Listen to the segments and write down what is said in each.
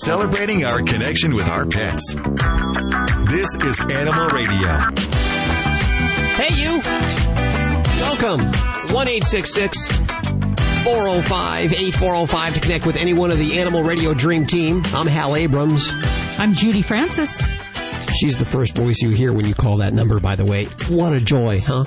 celebrating our connection with our pets. This is Animal Radio. Hey, you. Welcome. 1-866-405-8405 to connect with any one of the Animal Radio Dream Team. I'm Hal Abrams. I'm Judy Francis. She's the first voice you hear when you call that number, by the way. What a joy, huh?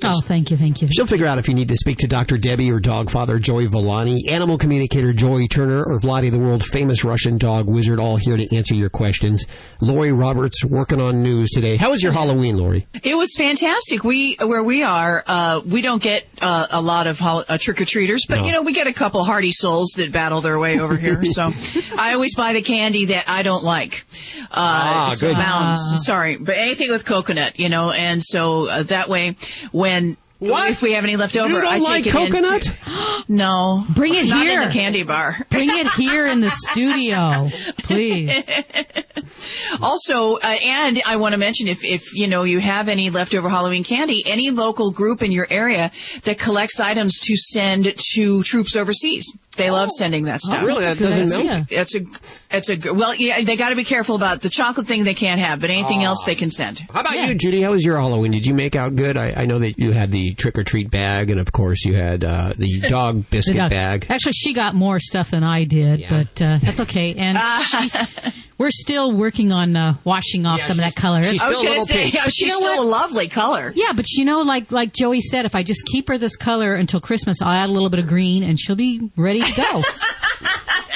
Oh, thank you. She'll figure out if you need to speak to Dr. Debbie or Dogfather Joey Villani, animal communicator Joey Turner, or Vladdy, the world-famous Russian dog wizard, all here to answer your questions. Lori Roberts working on news today. How was your Halloween, Lori? It was fantastic. Where we are, we don't get a lot of trick-or-treaters, but, we get a couple hardy souls that battle their way over here. So I always buy the candy that I don't like. Good. Mounds, sorry, but anything with coconut, and so that way, if we have any left over, I take it coconut? No. Bring it not here. in the candy bar. Bring it here in the studio, please. Also, and I want to mention if you have any leftover Halloween candy, any local group in your area that collects items to send to troops overseas. They love sending that stuff. Really? That doesn't melt? They got to be careful about the chocolate thing they can't have, but anything else they can send. How about you, Judy? How was your Halloween? Did you make out good? I know that you had the trick-or-treat bag, and of course you had the dog biscuit bag. Actually, she got more stuff than I did, but that's okay. And we're still working on washing off some of that color. I was going to say, she's still a lovely color. Yeah, but like Joey said, if I just keep her this color until Christmas, I'll add a little bit of green, and she'll be ready to go.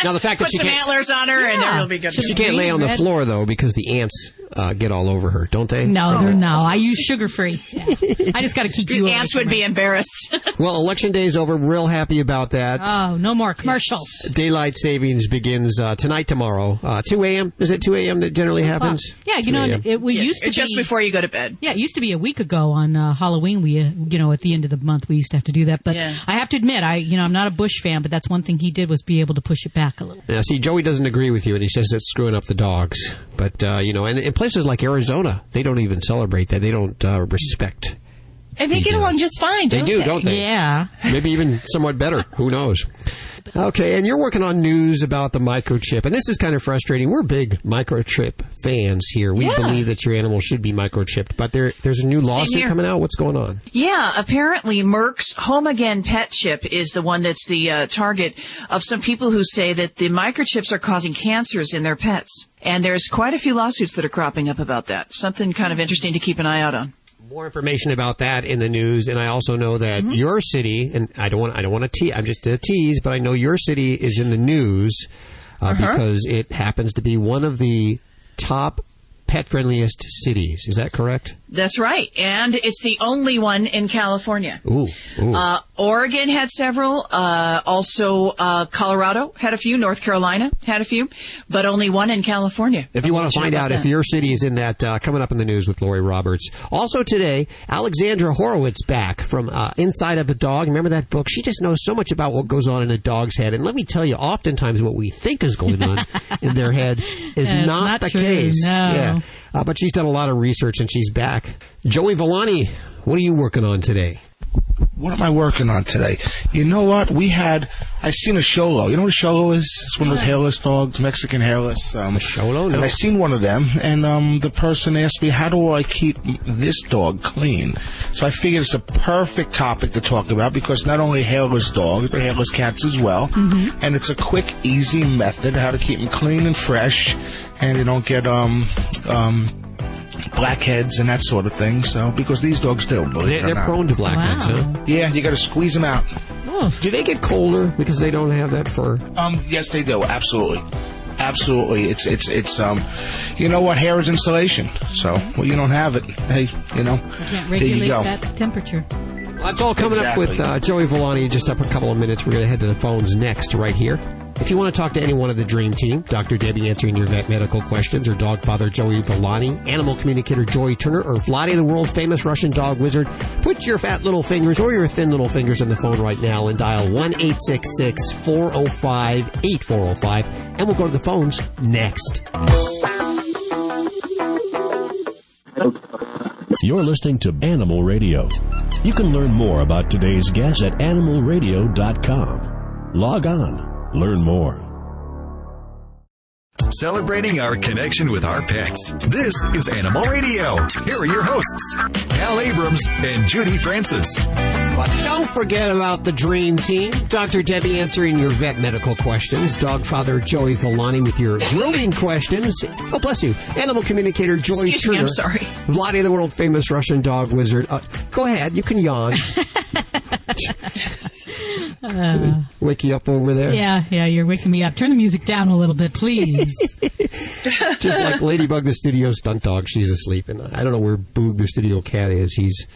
Now the fact that put some antlers on her, and then it'll be good. She can't lay on the floor though because the ants get all over her, don't they? No, I use sugar-free. Yeah. I just got to keep you. Ants would be embarrassed. Well, election day is over. Real happy about that. Oh, no more commercials. Yes. Daylight savings begins tonight, tomorrow, 2 a.m. Is it 2 a.m. that generally happens? Yeah, used to be just before you go to bed. Yeah, it used to be a week ago on Halloween. We, at the end of the month, we used to have to do that. But I have to admit, I'm not a Bush fan, but that's one thing he did was be able to push it back a little. Yeah, see, Joey doesn't agree with you, and he says it's screwing up the dogs. But and in places like Arizona, they don't even celebrate that. They don't respect. And they get along just fine, don't they? They do, don't they? Yeah. Maybe even somewhat better. Who knows? Okay, and you're working on news about the microchip, and this is kind of frustrating. We're big microchip fans here. We believe that your animal should be microchipped, but there's a new lawsuit coming out. What's going on? Yeah, apparently Merck's Home Again pet chip is the one that's the target of some people who say that the microchips are causing cancers in their pets. And there's quite a few lawsuits that are cropping up about that. Something kind of interesting to keep an eye out on. More information about that in the news, and I also know that your city, and I don't want to tease, I'm just a tease, but I know your city is in the news because it happens to be one of the top pet-friendliest cities. Is that correct? That's right, and it's the only one in California. Ooh. Oregon had several. Also, Colorado had a few. North Carolina had a few, but only one in California. If you want to find out if your city is in that, coming up in the news with Lori Roberts. Also today, Alexandra Horowitz back from Inside of a Dog. Remember that book? She just knows so much about what goes on in a dog's head. And let me tell you, oftentimes what we think is going on in their head is not the true, case. No. Yeah. But she's done a lot of research, and she's back. Joey Villani, what are you working on today? What am I working on today? You know what? I seen a Xolo. You know what a Xolo is? It's one of those hairless dogs, Mexican hairless. A Xolo? No. And I seen one of them, and the person asked me, how do I keep this dog clean? So I figured it's a perfect topic to talk about because not only hairless dogs, but hairless cats as well. Mm-hmm. And it's a quick, easy method how to keep them clean and fresh, and they don't get blackheads and that sort of thing. So because these dogs do, they're prone to blackheads, huh? Yeah, you got to squeeze them out. Oh. Do they get colder because they don't have that fur? Yes, they do. Absolutely. It's you know what? Hair is insulation. So you don't have it. Hey, you can't regulate that temperature. Well, that's all coming up with Joey Villani. Just up a couple of minutes. We're going to head to the phones next, right here. If you want to talk to any one of the Dream Team, Dr. Debbie answering your vet medical questions, or Dogfather Joey Villani, animal communicator Joey Turner, or Vladdy, the world-famous Russian dog wizard, put your fat little fingers or your thin little fingers on the phone right now and dial 1-866-405-8405, and we'll go to the phones next. You're listening to Animal Radio. You can learn more about today's guest at animalradio.com. Log on. Learn more. celebrating our connection with our pets. This is Animal Radio. Here are your hosts, Al Abrams and Judy Francis. But don't forget about the Dream Team. Dr. Debbie answering your vet medical questions. Dogfather Joey Villani with your grooming questions. Oh, bless you. Animal communicator Joy Excuse Turner. me, I'm sorry. Vladdy, the world famous Russian dog wizard. Go ahead, you can yawn. Wake you up over there? Yeah, you're waking me up. Turn the music down a little bit, please. Just like Ladybug, the studio stunt dog, she's asleep. And I don't know where Boog, the studio cat, is. He's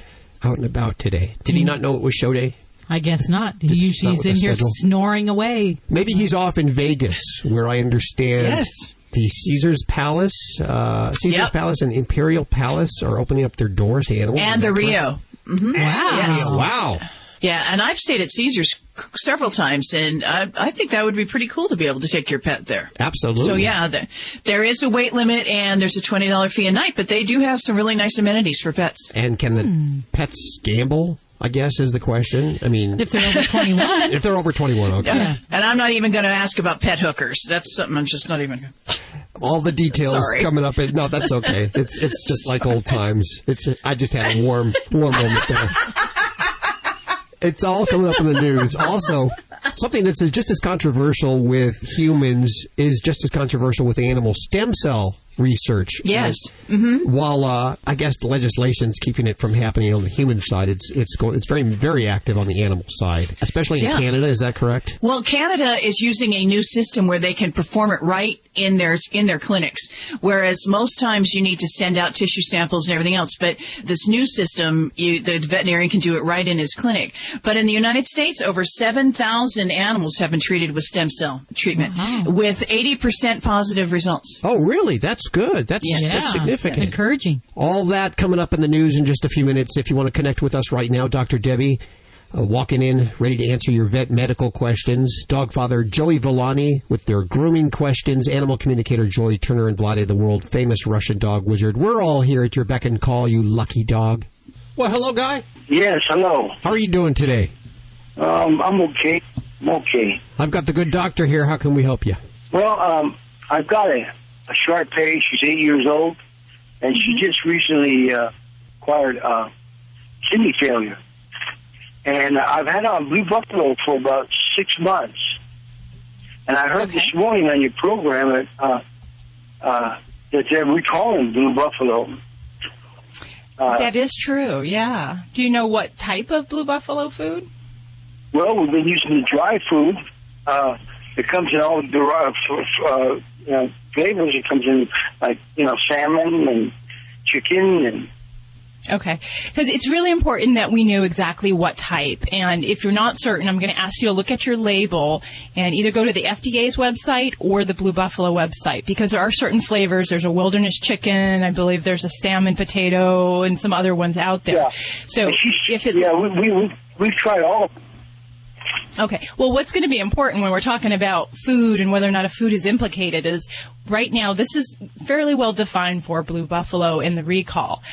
out and about today. Did he not know it was show day? I guess not. He's in here snoring away. Maybe he's off in Vegas, where I understand the Caesar's Palace, Palace and Imperial Palace are opening up their doors to animals. And the Rio. Mm-hmm. Wow. Yes. Wow. Yeah, and I've stayed at Caesar's several times, and I think that would be pretty cool to be able to take your pet there. Absolutely. So, yeah, there is a weight limit, and there's a $20 fee a night, but they do have some really nice amenities for pets. And can the pets gamble, I guess, is the question? I mean, if they're over 21. If they're over 21, okay. Yeah. And I'm not even going to ask about pet hookers. That's something I'm just not even going to... All the details coming up. No, that's okay. It's just like old times. I just had a warm moment there. It's all coming up in the news. Also, something that's just as controversial with humans is just as controversial with animal stem cell research. Yes. While I guess the legislation's keeping it from happening on the human side, it's very, very active on the animal side, especially in Canada. Is that correct? Well, Canada is using a new system where they can perform it right in their clinics, whereas most times you need to send out tissue samples and everything else. But this new system, the veterinarian can do it right in his clinic. But in the United States, over 7,000 animals have been treated with stem cell treatment with 80% positive results. Oh, really? That's good. That's significant. That's encouraging. All that coming up in the news in just a few minutes. If you want to connect with us right now, Dr. Debbie, walking in, ready to answer your vet medical questions. Dogfather Joey Villani with their grooming questions. Animal communicator Joy Turner and Vladdy, the world famous Russian dog wizard. We're all here at your beck and call, you lucky dog. Well, hello, guy. Yes, hello. How are you doing today? I'm okay. I'm okay. I've got the good doctor here. How can we help you? Well, I've got a Shar-Pei. She's 8 years old, and she just recently acquired kidney failure. And I've had on Blue Buffalo for about 6 months. And I heard this morning on your program that they're recalling Blue Buffalo. That is true, yeah. Do you know what type of Blue Buffalo food? Well, we've been using the dry food. It comes in all the flavors. It comes in like, salmon and chicken and... Okay, because it's really important that we know exactly what type. And if you're not certain, I'm going to ask you to look at your label and either go to the FDA's website or the Blue Buffalo website, because there are certain flavors. There's a wilderness chicken. I believe there's a salmon potato and some other ones out there. Yeah. So if it... Yeah, we've tried all of them. Okay. Well, what's going to be important when we're talking about food and whether or not a food is implicated is right now this is fairly well defined for Blue Buffalo in the recall.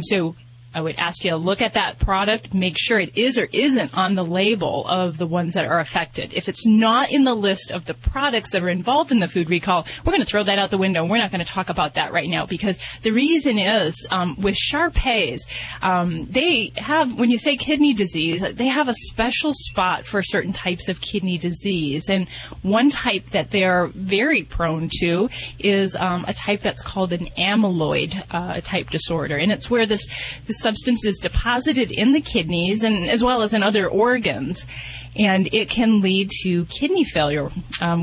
So I would ask you to look at that product, make sure it is or isn't on the label of the ones that are affected. If it's not in the list of the products that are involved in the food recall, we're going to throw that out the window. We're not going to talk about that right now, because the reason is with Shar-Peis, they have, when you say kidney disease, they have a special spot for certain types of kidney disease. And one type that they're very prone to is a type that's called an amyloid type disorder. And it's where this substance is deposited in the kidneys and as well as in other organs, and it can lead to kidney failure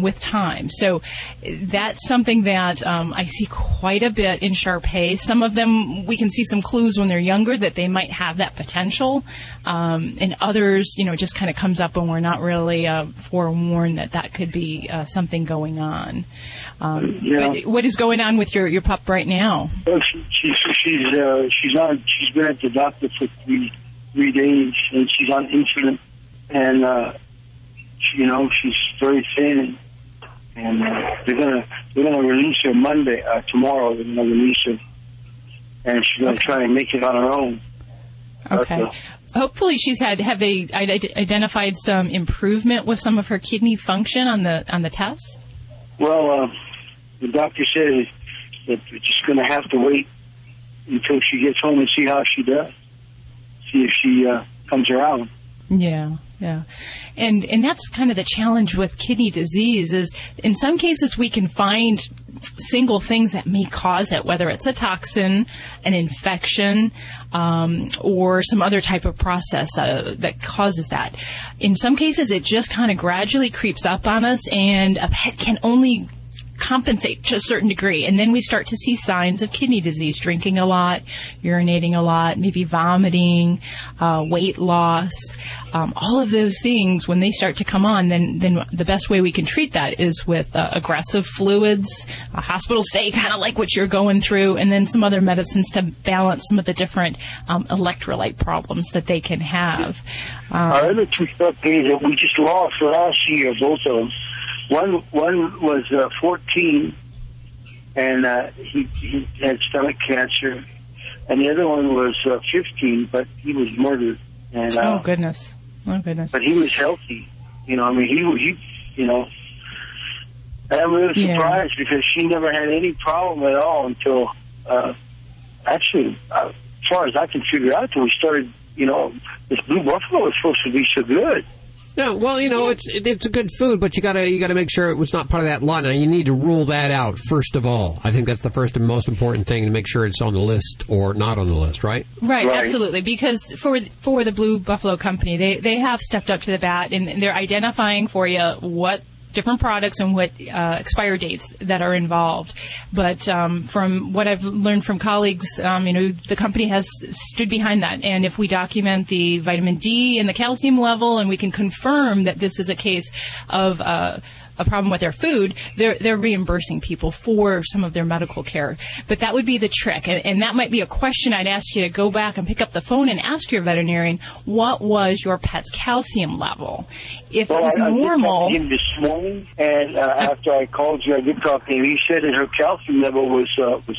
with time. So that's something that I see quite a bit in Shar-Pei. Some of them, we can see some clues when they're younger that they might have that potential, and others, it just kind of comes up when we're not really forewarned that could be something going on. But what is going on with your pup right now? Well, she's been at the doctor for three days, and she's on insulin, and she's very thin, and they're gonna release her tomorrow. They're gonna release her, and she's gonna try and make it on her own. Okay. Hopefully have they identified some improvement with some of her kidney function on the tests? Well, the doctor said that we're just going to have to wait until she gets home and see how she does. See if she comes around. Yeah. And that's kind of the challenge with kidney disease is in some cases we can find single things that may cause it, whether it's a toxin, an infection, or some other type of process that causes that. In some cases, it just kind of gradually creeps up on us, and a pet can only compensate to a certain degree. And then we start to see signs of kidney disease, drinking a lot, urinating a lot, maybe vomiting, weight loss, all of those things. When they start to come on, then the best way we can treat that is with aggressive fluids, a hospital stay, kind of like what you're going through, and then some other medicines to balance some of the different electrolyte problems that they can have. Our other two puppies that we just lost last year, both of them. One was 14, and he had stomach cancer, and the other one was 15, but he was murdered. And oh goodness! But he was healthy, he and I'm really surprised because she never had any problem at all until actually, as far as I can figure out, until we started. This blue buffalo is supposed to be so good. No, well, it's a good food, but you gotta make sure it was not part of that lot. Now, you need to rule that out first of all. I think that's the first and most important thing, to make sure it's on the list or not on the list, right? Right, absolutely. Because for the Blue Buffalo Company, they have stepped up to the bat, and they're identifying for you what different products and what expire dates that are involved. But from what I've learned from colleagues, the company has stood behind that. And if we document the vitamin D and the calcium level, and we can confirm that this is a case of a problem with their food, they're reimbursing people for some of their medical care. But that would be the trick. And that might be a question I'd ask you to go back and pick up the phone and ask your veterinarian, what was your pet's calcium level? If it was normal... I did talk to him this morning, and after I called you, I did talk to him. He said that her calcium level was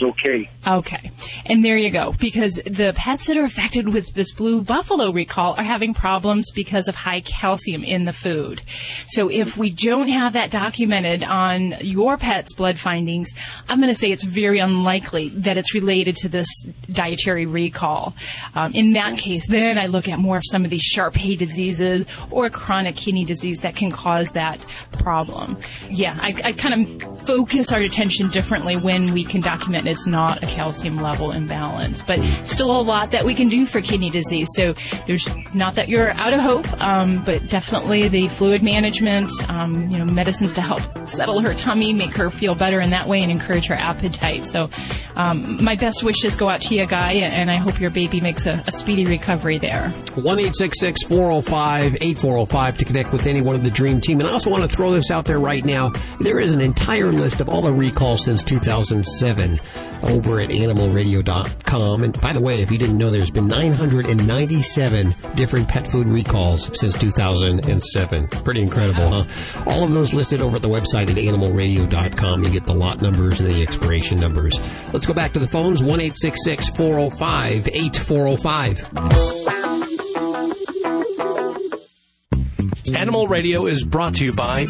okay. Okay. And there you go. Because the pets that are affected with this Blue Buffalo recall are having problems because of high calcium in the food. So if we don't have that documented on your pet's blood findings, I'm going to say it's very unlikely that it's related to this dietary recall. In that case, then I look at more of some of these Sharpay diseases or chronic kidney disease that can cause that problem. Yeah, I kind of focus our attention differently when we can document it's not a calcium level imbalance. But still a lot that we can do for kidney disease. So there's not that you're out of hope, but definitely the fluid management, medicines to help settle her tummy, make her feel better in that way, and encourage her appetite. So my best wishes go out to you, Guy, and I hope your baby makes a speedy recovery there. 1-866-405-8405 to connect with any one of the Dream Team. And I also want to throw this out there right now. There is an entire list of all the recalls since 2007 over at animalradio.com. And by the way, if you didn't know, there's been 997 different pet food recalls since 2007. Pretty incredible, huh? All of those listed over at the website at animalradio.com. You get the lot numbers and the expiration numbers. Let's go back to the phones. 1-866-405-8405. Animal Radio is brought to you by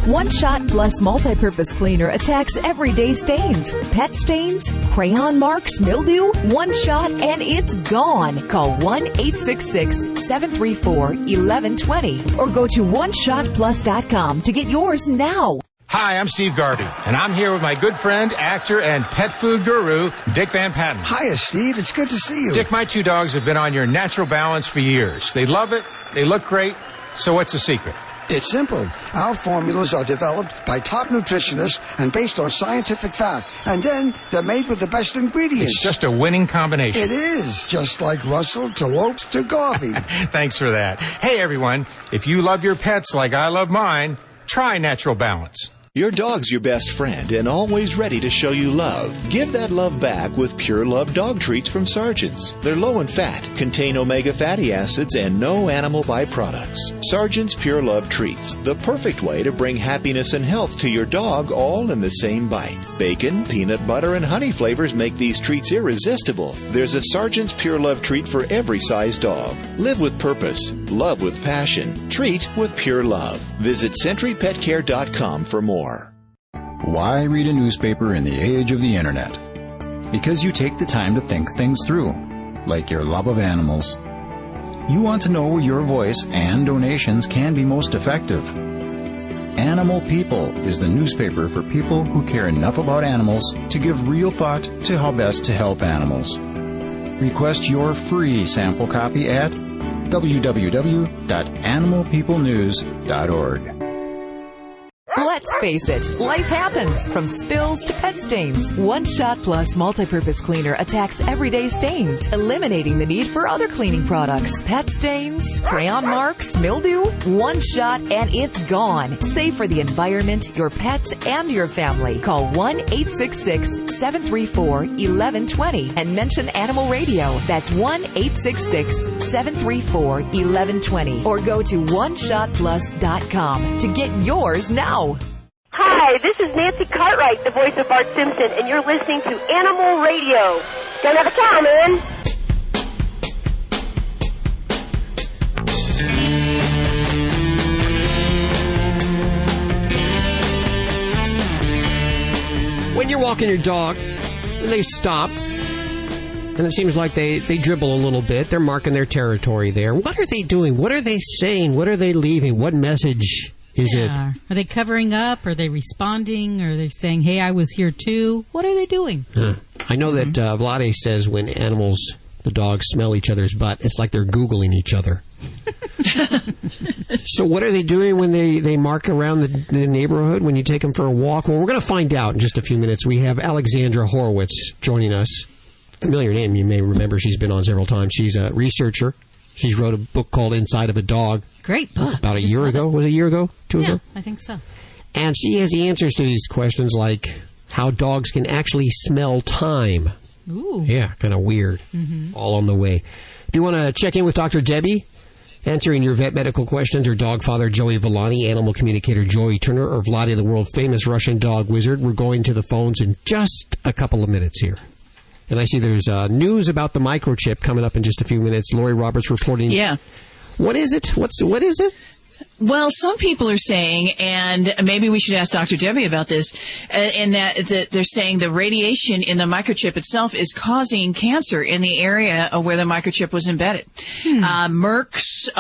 One Shot Plus Multi-Purpose Cleaner attacks everyday stains, pet stains, crayon marks, mildew. One shot and it's gone. Call 1-866-734-1120 or go to oneshotplus.com to get yours now. Hi, I'm Steve Garvey, and I'm here with my good friend, actor, and pet food guru, Dick Van Patten. Hiya, Steve. It's good to see you. Dick, my two dogs have been on your natural balance for years. They love it. They look great. So what's the secret? It's simple. Our formulas are developed by top nutritionists and based on scientific fact. And then they're made with the best ingredients. It's just a winning combination. It is, just like Russell to Lopes to Garvey. Thanks for that. Hey, everyone, if you love your pets like I love mine, try Natural Balance. Your dog's your best friend and always ready to show you love. Give that love back with Pure Love dog treats from Sargent's. They're low in fat, contain omega fatty acids, and no animal byproducts. Sargent's Pure Love treats, the perfect way to bring happiness and health to your dog all in the same bite. Bacon, peanut butter, and honey flavors make these treats irresistible. There's a Sargent's Pure Love treat for every size dog. Live with purpose. Love with passion. Treat with Pure Love. Visit SentryPetCare.com for more. Why read a newspaper in the age of the internet? Because you take the time to think things through, like your love of animals. You want to know where your voice and donations can be most effective. Animal People is the newspaper for people who care enough about animals to give real thought to how best to help animals. Request your free sample copy at www.animalpeoplenews.org. Let's face it, life happens, from spills to pet stains. One Shot Plus multi-purpose cleaner attacks everyday stains, eliminating the need for other cleaning products. Pet stains, crayon marks, mildew, One Shot and it's gone. Safe for the environment, your pets, and your family. Call 1-866-734-1120 and mention Animal Radio. That's 1-866-734-1120. Or go to oneshotplus.com to get yours now. Hi, this is Nancy Cartwright, the voice of Bart Simpson, and you're listening to Animal Radio. Don't have a cow, man. When you're walking your dog, and they stop, and it seems like they dribble a little bit. They're marking their territory there. What are they doing? What are they saying? What are they leaving? What message is it? Are they covering up? Are they responding? Are they saying, hey, I was here too? What are they doing? I know that Villani says when animals, the dogs, smell each other's butt, it's like they're Googling each other. So what are they doing when they mark around the neighborhood when you take them for a walk? Well, we're going to find out in just a few minutes. We have Alexandra Horowitz joining us. Familiar name, you may remember. She's been on several times. She's a researcher. She wrote a book called Inside of a Dog. Great book. About a year ago. Was it a year ago? 2 ago? Yeah, I think so. And she has the answers to these questions, like how dogs can actually smell time. Ooh. Yeah, kind of weird. Mm-hmm. All on the way. If you want to check in with Dr. Debbie, answering your vet medical questions, or Dogfather Joey Villani, animal communicator Joey Turner, or Vladi, the world-famous Russian dog wizard, we're going to the phones in just a couple of minutes here. And I see there's news about the microchip coming up in just a few minutes. Lori Roberts reporting. Yeah. What is it? What is it? Well, some people are saying, and maybe we should ask Dr. Debbie about this, in that they're saying the radiation in the microchip itself is causing cancer in the area where the microchip was embedded. Merck's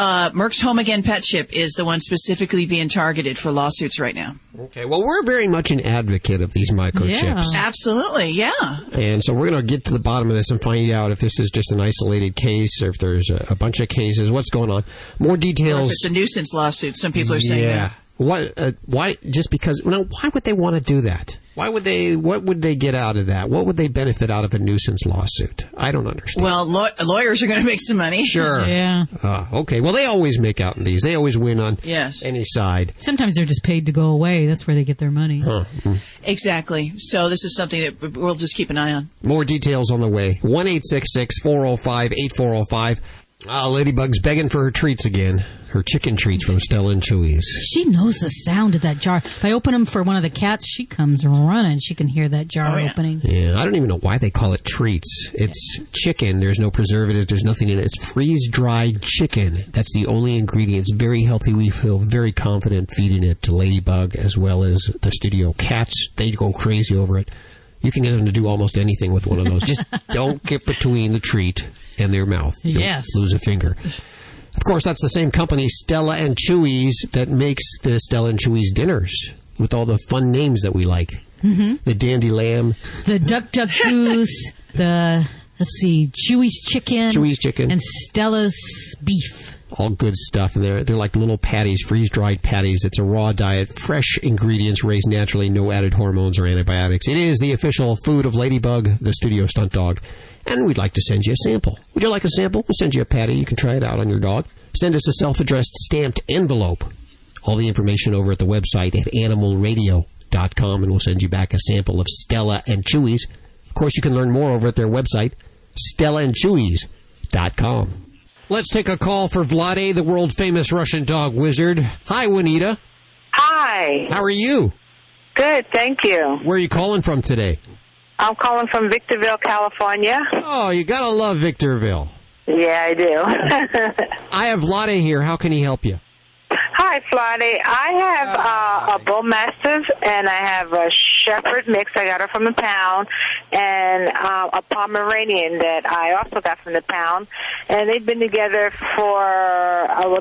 Home Again Pet Chip is the one specifically being targeted for lawsuits right now. Okay, well, we're very much an advocate of these microchips. Yeah. Absolutely, yeah. And so we're going to get to the bottom of this and find out if this is just an isolated case or if there's a bunch of cases. What's going on? More details. Or if it's a nuisance lawsuit. Some people are saying that. Why? Just because? Why would they want to do that? Why would they? What would they get out of that? What would they benefit out of a nuisance lawsuit? I don't understand. Well, lawyers are going to make some money. Sure. Yeah. Okay. Well, they always make out in these. They always win on any side. Sometimes they're just paid to go away. That's where they get their money. Exactly. So this is something that we'll just keep an eye on. More details on the way. 1-866-405-8405. Ladybug's begging for her treats again. Her chicken treats from Stella and Chewy's. She knows the sound of that jar. If I open them for one of the cats, she comes running. She can hear that jar opening. Yeah, I don't even know why they call it treats. It's chicken. There's no preservatives. There's nothing in it. It's freeze-dried chicken. That's the only ingredient. It's very healthy. We feel very confident feeding it to Ladybug as well as the studio cats. They go crazy over it. You can get them to do almost anything with one of those. Just don't get between the treat and their mouth. You'll lose a finger. Of course, that's the same company, Stella and Chewy's, that makes the Stella and Chewy's dinners with all the fun names that we like. Mm-hmm. The Dandy Lamb. The Duck Duck Goose. Chewy's Chicken. Chewy's Chicken. And Stella's Beef. All good stuff. And they're like little patties, freeze-dried patties. It's a raw diet, fresh ingredients raised naturally, no added hormones or antibiotics. It is the official food of Ladybug, the studio stunt dog. And we'd like to send you a sample. Would you like a sample? We'll send you a patty. You can try it out on your dog. Send us a self-addressed stamped envelope. All the information over at the website at animalradio.com, and we'll send you back a sample of Stella and Chewy's. Of course, you can learn more over at their website, stellaandchewy's.com. Let's take a call for Vladi, the world-famous Russian dog wizard. Hi, Juanita. Hi. How are you? Good, thank you. Where are you calling from today? I'm calling from Victorville, California. Oh, you gotta love Victorville. Yeah, I do. I have Vladi here. How can he help you? Hi, Hi, Flotty. I have a Bull Mastiff, and I have a Shepherd mix. I got her from the pound, and a Pomeranian that I also got from the pound. And they've been together for,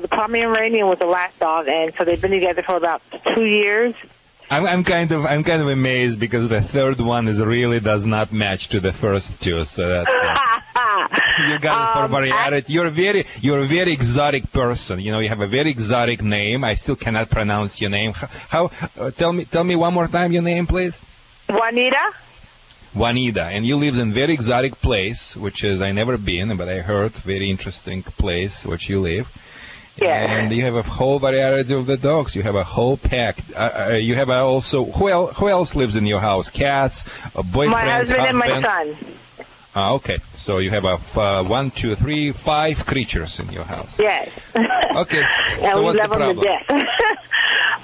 the Pomeranian was the last dog, and so they've been together for about 2 years. I'm kind of amazed because the third one really does not match to the first two. So that's you got it for variety. You're a very exotic person. You know, you have a very exotic name. I still cannot pronounce your name. How? Tell me one more time your name, please. Juanita, and you live in a very exotic place, which is I never been, but I heard very interesting place which you live. Yeah. And you have a whole variety of the dogs. You have a whole pack. You have also who else lives in your house? Cats, boyfriends, my husband and my son. Okay, so you have 1, 2, 3, 5 creatures in your house. Yes. Okay. And so we what's love the problem? them to death.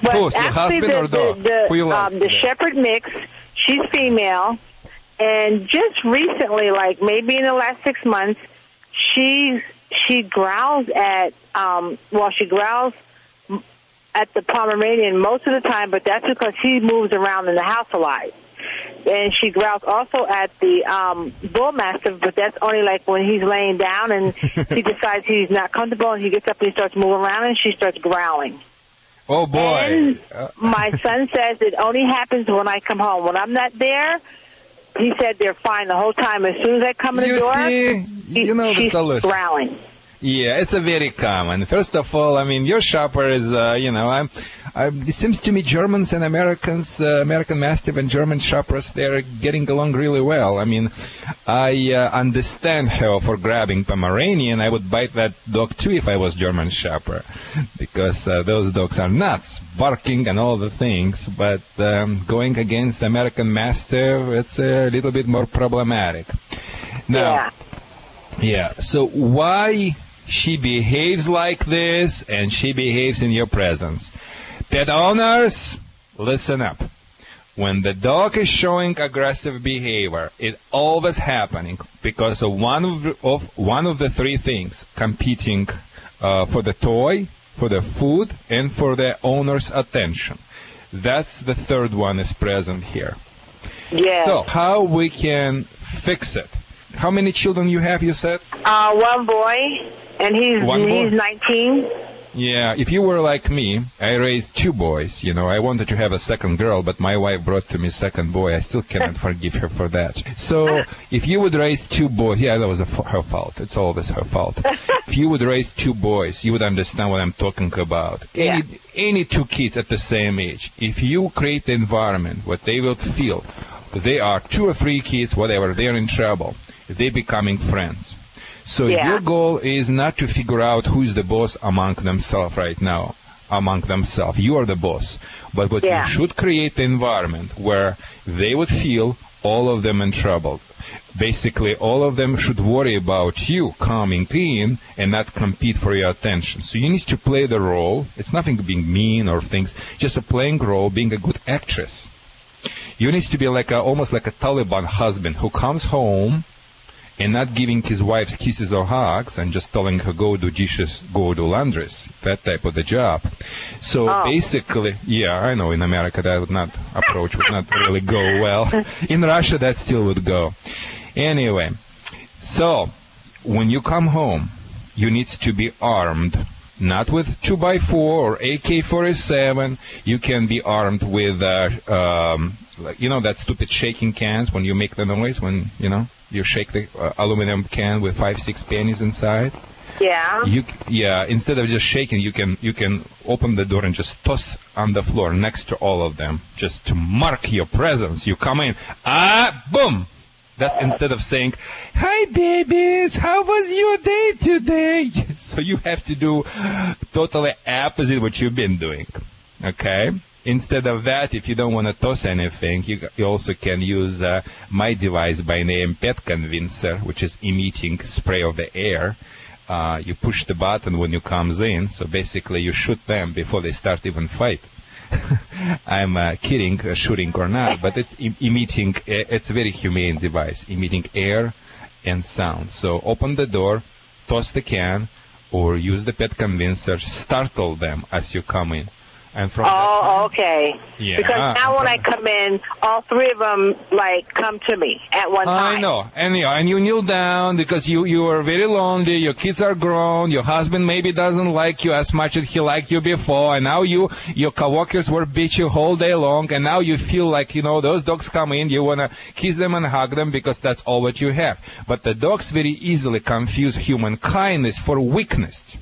But who's your husband or dog? Who you love? The Shepherd mix. She's female, and just recently, like maybe in the last 6 months, she growls at she growls at the Pomeranian most of the time, but that's because he moves around in the house a lot. And she growls also at the Bull Mastiff, but that's only like when he's laying down and he decides he's not comfortable and he gets up and he starts moving around and she starts growling. Oh, boy. And my son says it only happens when I come home. When I'm not there, he said they're fine the whole time. As soon as I come in the door, she's growling. Yeah, it's a very common. First of all, I mean, your shopper is, it seems to me Germans and Americans, American Mastiff and German shoppers, they're getting along really well. I mean, I understand her for grabbing Pomeranian. I would bite that dog too if I was German shopper, because those dogs are nuts, barking and all the things. But going against American Mastiff, it's a little bit more problematic. Now, yeah. So why she behaves like this and she behaves in your presence? Pet owners, listen up. When the dog is showing aggressive behavior, it always happening because of one of the three things: competing for the toy, for the food, and for the owner's attention. That's the third one is present here. Yeah. So how we can fix it? How many children you have, you said? One boy, and he's 19. Yeah, if you were like me, I raised 2 boys. You know, I wanted to have a second girl, but my wife brought to me a second boy. I still cannot forgive her for that. So if you would raise 2 boys, that was her fault. It's always her fault. If you would raise 2 boys, you would understand what I'm talking about. Any 2 kids at the same age, if you create the environment where they will feel they are 2 or 3 kids, whatever, they're in trouble, they're becoming friends. So your goal is not to figure out who's the boss among themselves right now, among themselves. You are the boss. But what you should create the environment where they would feel all of them in trouble. Basically, all of them should worry about you coming in and not compete for your attention. So you need to play the role. It's nothing being mean or things, just a playing role, being a good actress. You need to be like almost like a Taliban husband who comes home and not giving his wife kisses or hugs and just telling her go do dishes, go do laundries, that type of the job. So basically, I know in America that approach would not really go well. In Russia that still would go. Anyway, so when you come home, you need to be armed. Not with 2x4 or AK-47. You can be armed with, that stupid shaking cans when you make the noise, when, you shake the aluminum can with 5-6 pennies inside. Yeah. Instead of just shaking, you can open the door and just toss on the floor next to all of them, just to mark your presence. You come in, boom. That's instead of saying, "Hi, babies, how was your day today?" So you have to do totally opposite what you've been doing. Okay. Instead of that, if you don't want to toss anything, you also can use my device by name Pet Convincer, which is emitting spray of the air. You push the button when you comes in, so basically you shoot them before they start even fight. I'm kidding, shooting or not, but it's emitting, it's a very humane device, emitting air and sound. So open the door, toss the can, or use the pet convincer, startle them as you come in. And from okay. Yeah. Because now when I come in, all three of them come to me at one time. I know, and you kneel down because you are very lonely. Your kids are grown. Your husband maybe doesn't like you as much as he liked you before, and now your coworkers were beat you all day long, and now you feel like those dogs come in. You wanna kiss them and hug them because that's all what you have. But the dogs very easily confuse human kindness for weakness.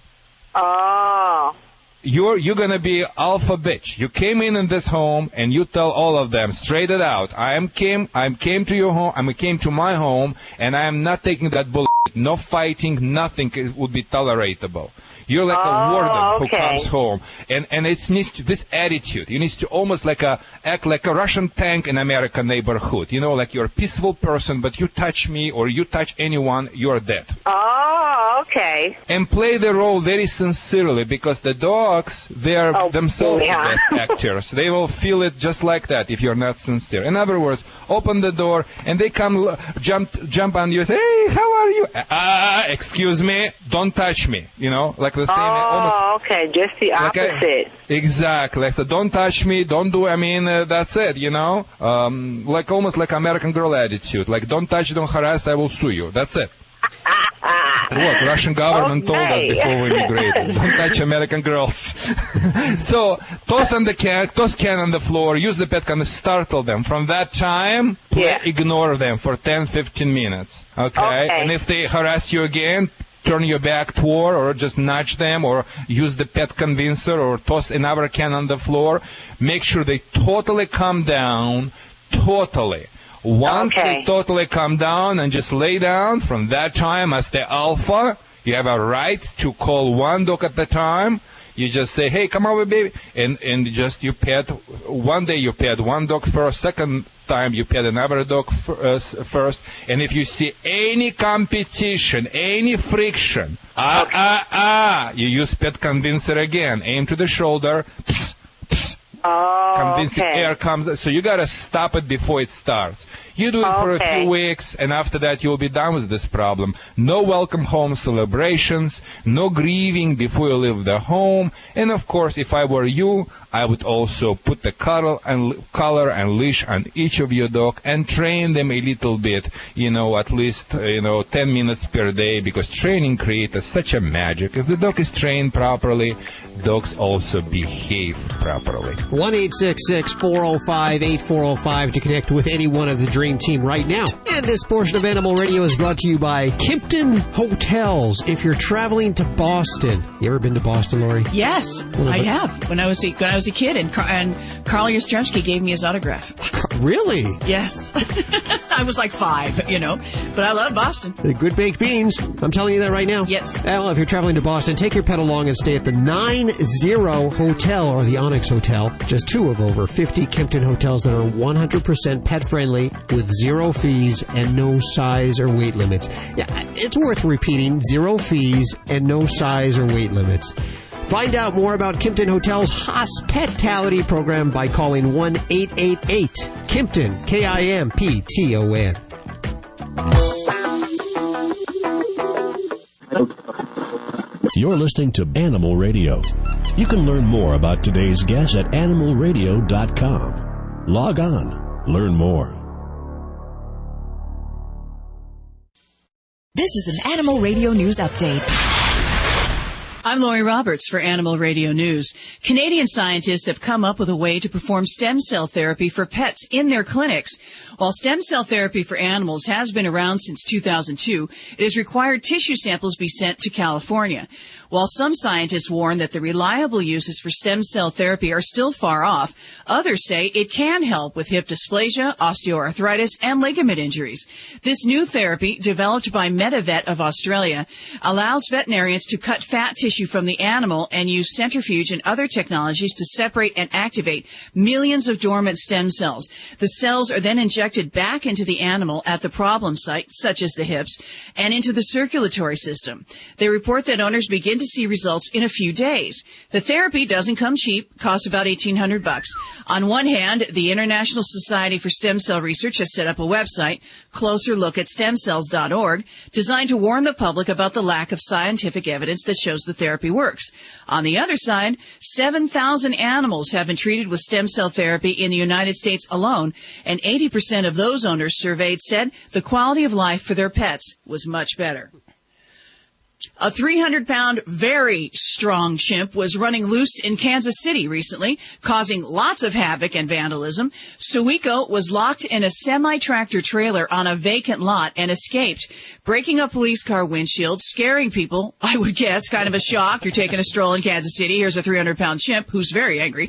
Oh. You're gonna be alpha bitch. You came in this home and you tell all of them straight it out. I came to your home. I came to my home, and I am not taking that bullshit. No fighting, nothing would be tolerable. You're like a warden who comes home, and it needs to, this attitude. You need to almost act like a Russian tank in American neighborhood. Like you're a peaceful person, but you touch me or you touch anyone, you're dead. Oh, okay. And play the role very sincerely, because the dogs, they are themselves the best actors. They will feel it just like that if you're not sincere. In other words, open the door and they come jump on you and say, "Hey, how are you?" Excuse me, don't touch me. Like the same. Okay, just the opposite. Exactly. So don't touch me, don't do. That's it. Almost like American Girl attitude. Like don't touch, don't harass, I will sue you. That's it. What Russian government told us before we immigrated. Don't touch American girls. So toss can on the floor, use the pet can to startle them. From that time, ignore them for 10-15 minutes. Okay? And if they harass you again, turn your back toward, or just nudge them, or use the pet convincer, or toss another can on the floor. Make sure they totally calm down. Totally. Once they totally calm down and just lay down, from that time, as the alpha, you have a right to call one dog at a time. You just say, "Hey, come over, baby," and just you pet. One day you pet one dog first, second time you pet another dog first, and if you see any competition, any friction, you use pet convincer again. Aim to the shoulder. Psst, psst. Convincing air comes, so you gotta stop it before it starts. You do it for a few weeks, and after that you'll be done with this problem. No welcome home celebrations, no grieving before you leave the home, and of course, if I were you, I would also put the collar and leash on each of your dog and train them a little bit, at least 10 minutes per day, because training creates such a magic. If the dog is trained properly, dogs also behave properly. 1-866-405-8405 to connect with any one of the Dream Team right now. And this portion of Animal Radio is brought to you by Kimpton Hotels. If you're traveling to Boston, you ever been to Boston, Lori? Yes, I have. When I was a kid, and Carl Yastrzemski gave me his autograph. Really? Yes. I was like 5, but I love Boston. The good baked beans. I'm telling you that right now. Yes. Well, if you're traveling to Boston, take your pet along and stay at the 90 Hotel or the Onyx Hotel. Just 2 of over 50 Kimpton hotels that are 100% pet friendly with 0 fees and no size or weight limits. Yeah, it's worth repeating. 0 fees and no size or weight limits. Find out more about Kimpton Hotel's hospitality program by calling 1-888-KIMPTON, KIMPTON. You're listening to Animal Radio. You can learn more about today's guest at animalradio.com. Log on. Learn more. This is an Animal Radio News Update. I'm Lori Roberts for Animal Radio News. Canadian scientists have come up with a way to perform stem cell therapy for pets in their clinics. While stem cell therapy for animals has been around since 2002, it has required tissue samples be sent to California. While some scientists warn that the reliable uses for stem cell therapy are still far off, others say it can help with hip dysplasia, osteoarthritis, and ligament injuries. This new therapy, developed by MediVet of Australia, allows veterinarians to cut fat tissue from the animal and use centrifuge and other technologies to separate and activate millions of dormant stem cells. The cells are then injected back into the animal at the problem site, such as the hips, and into the circulatory system. They report that owners begin to see results in a few days. The therapy doesn't come cheap, costs about $1,800. On one hand, the International Society for Stem Cell Research has set up a website, closerlookatStemCells.org, designed to warn the public about the lack of scientific evidence that shows the therapy works. On the other side, 7,000 animals have been treated with stem cell therapy in the United States alone, and 80% of those owners surveyed said the quality of life for their pets was much better. A 300-pound, very strong chimp was running loose in Kansas City recently, causing lots of havoc and vandalism. Suiko was locked in a semi-tractor trailer on a vacant lot and escaped, breaking a police car windshield, scaring people, I would guess, kind of a shock. You're taking a stroll in Kansas City. Here's a 300-pound chimp who's very angry.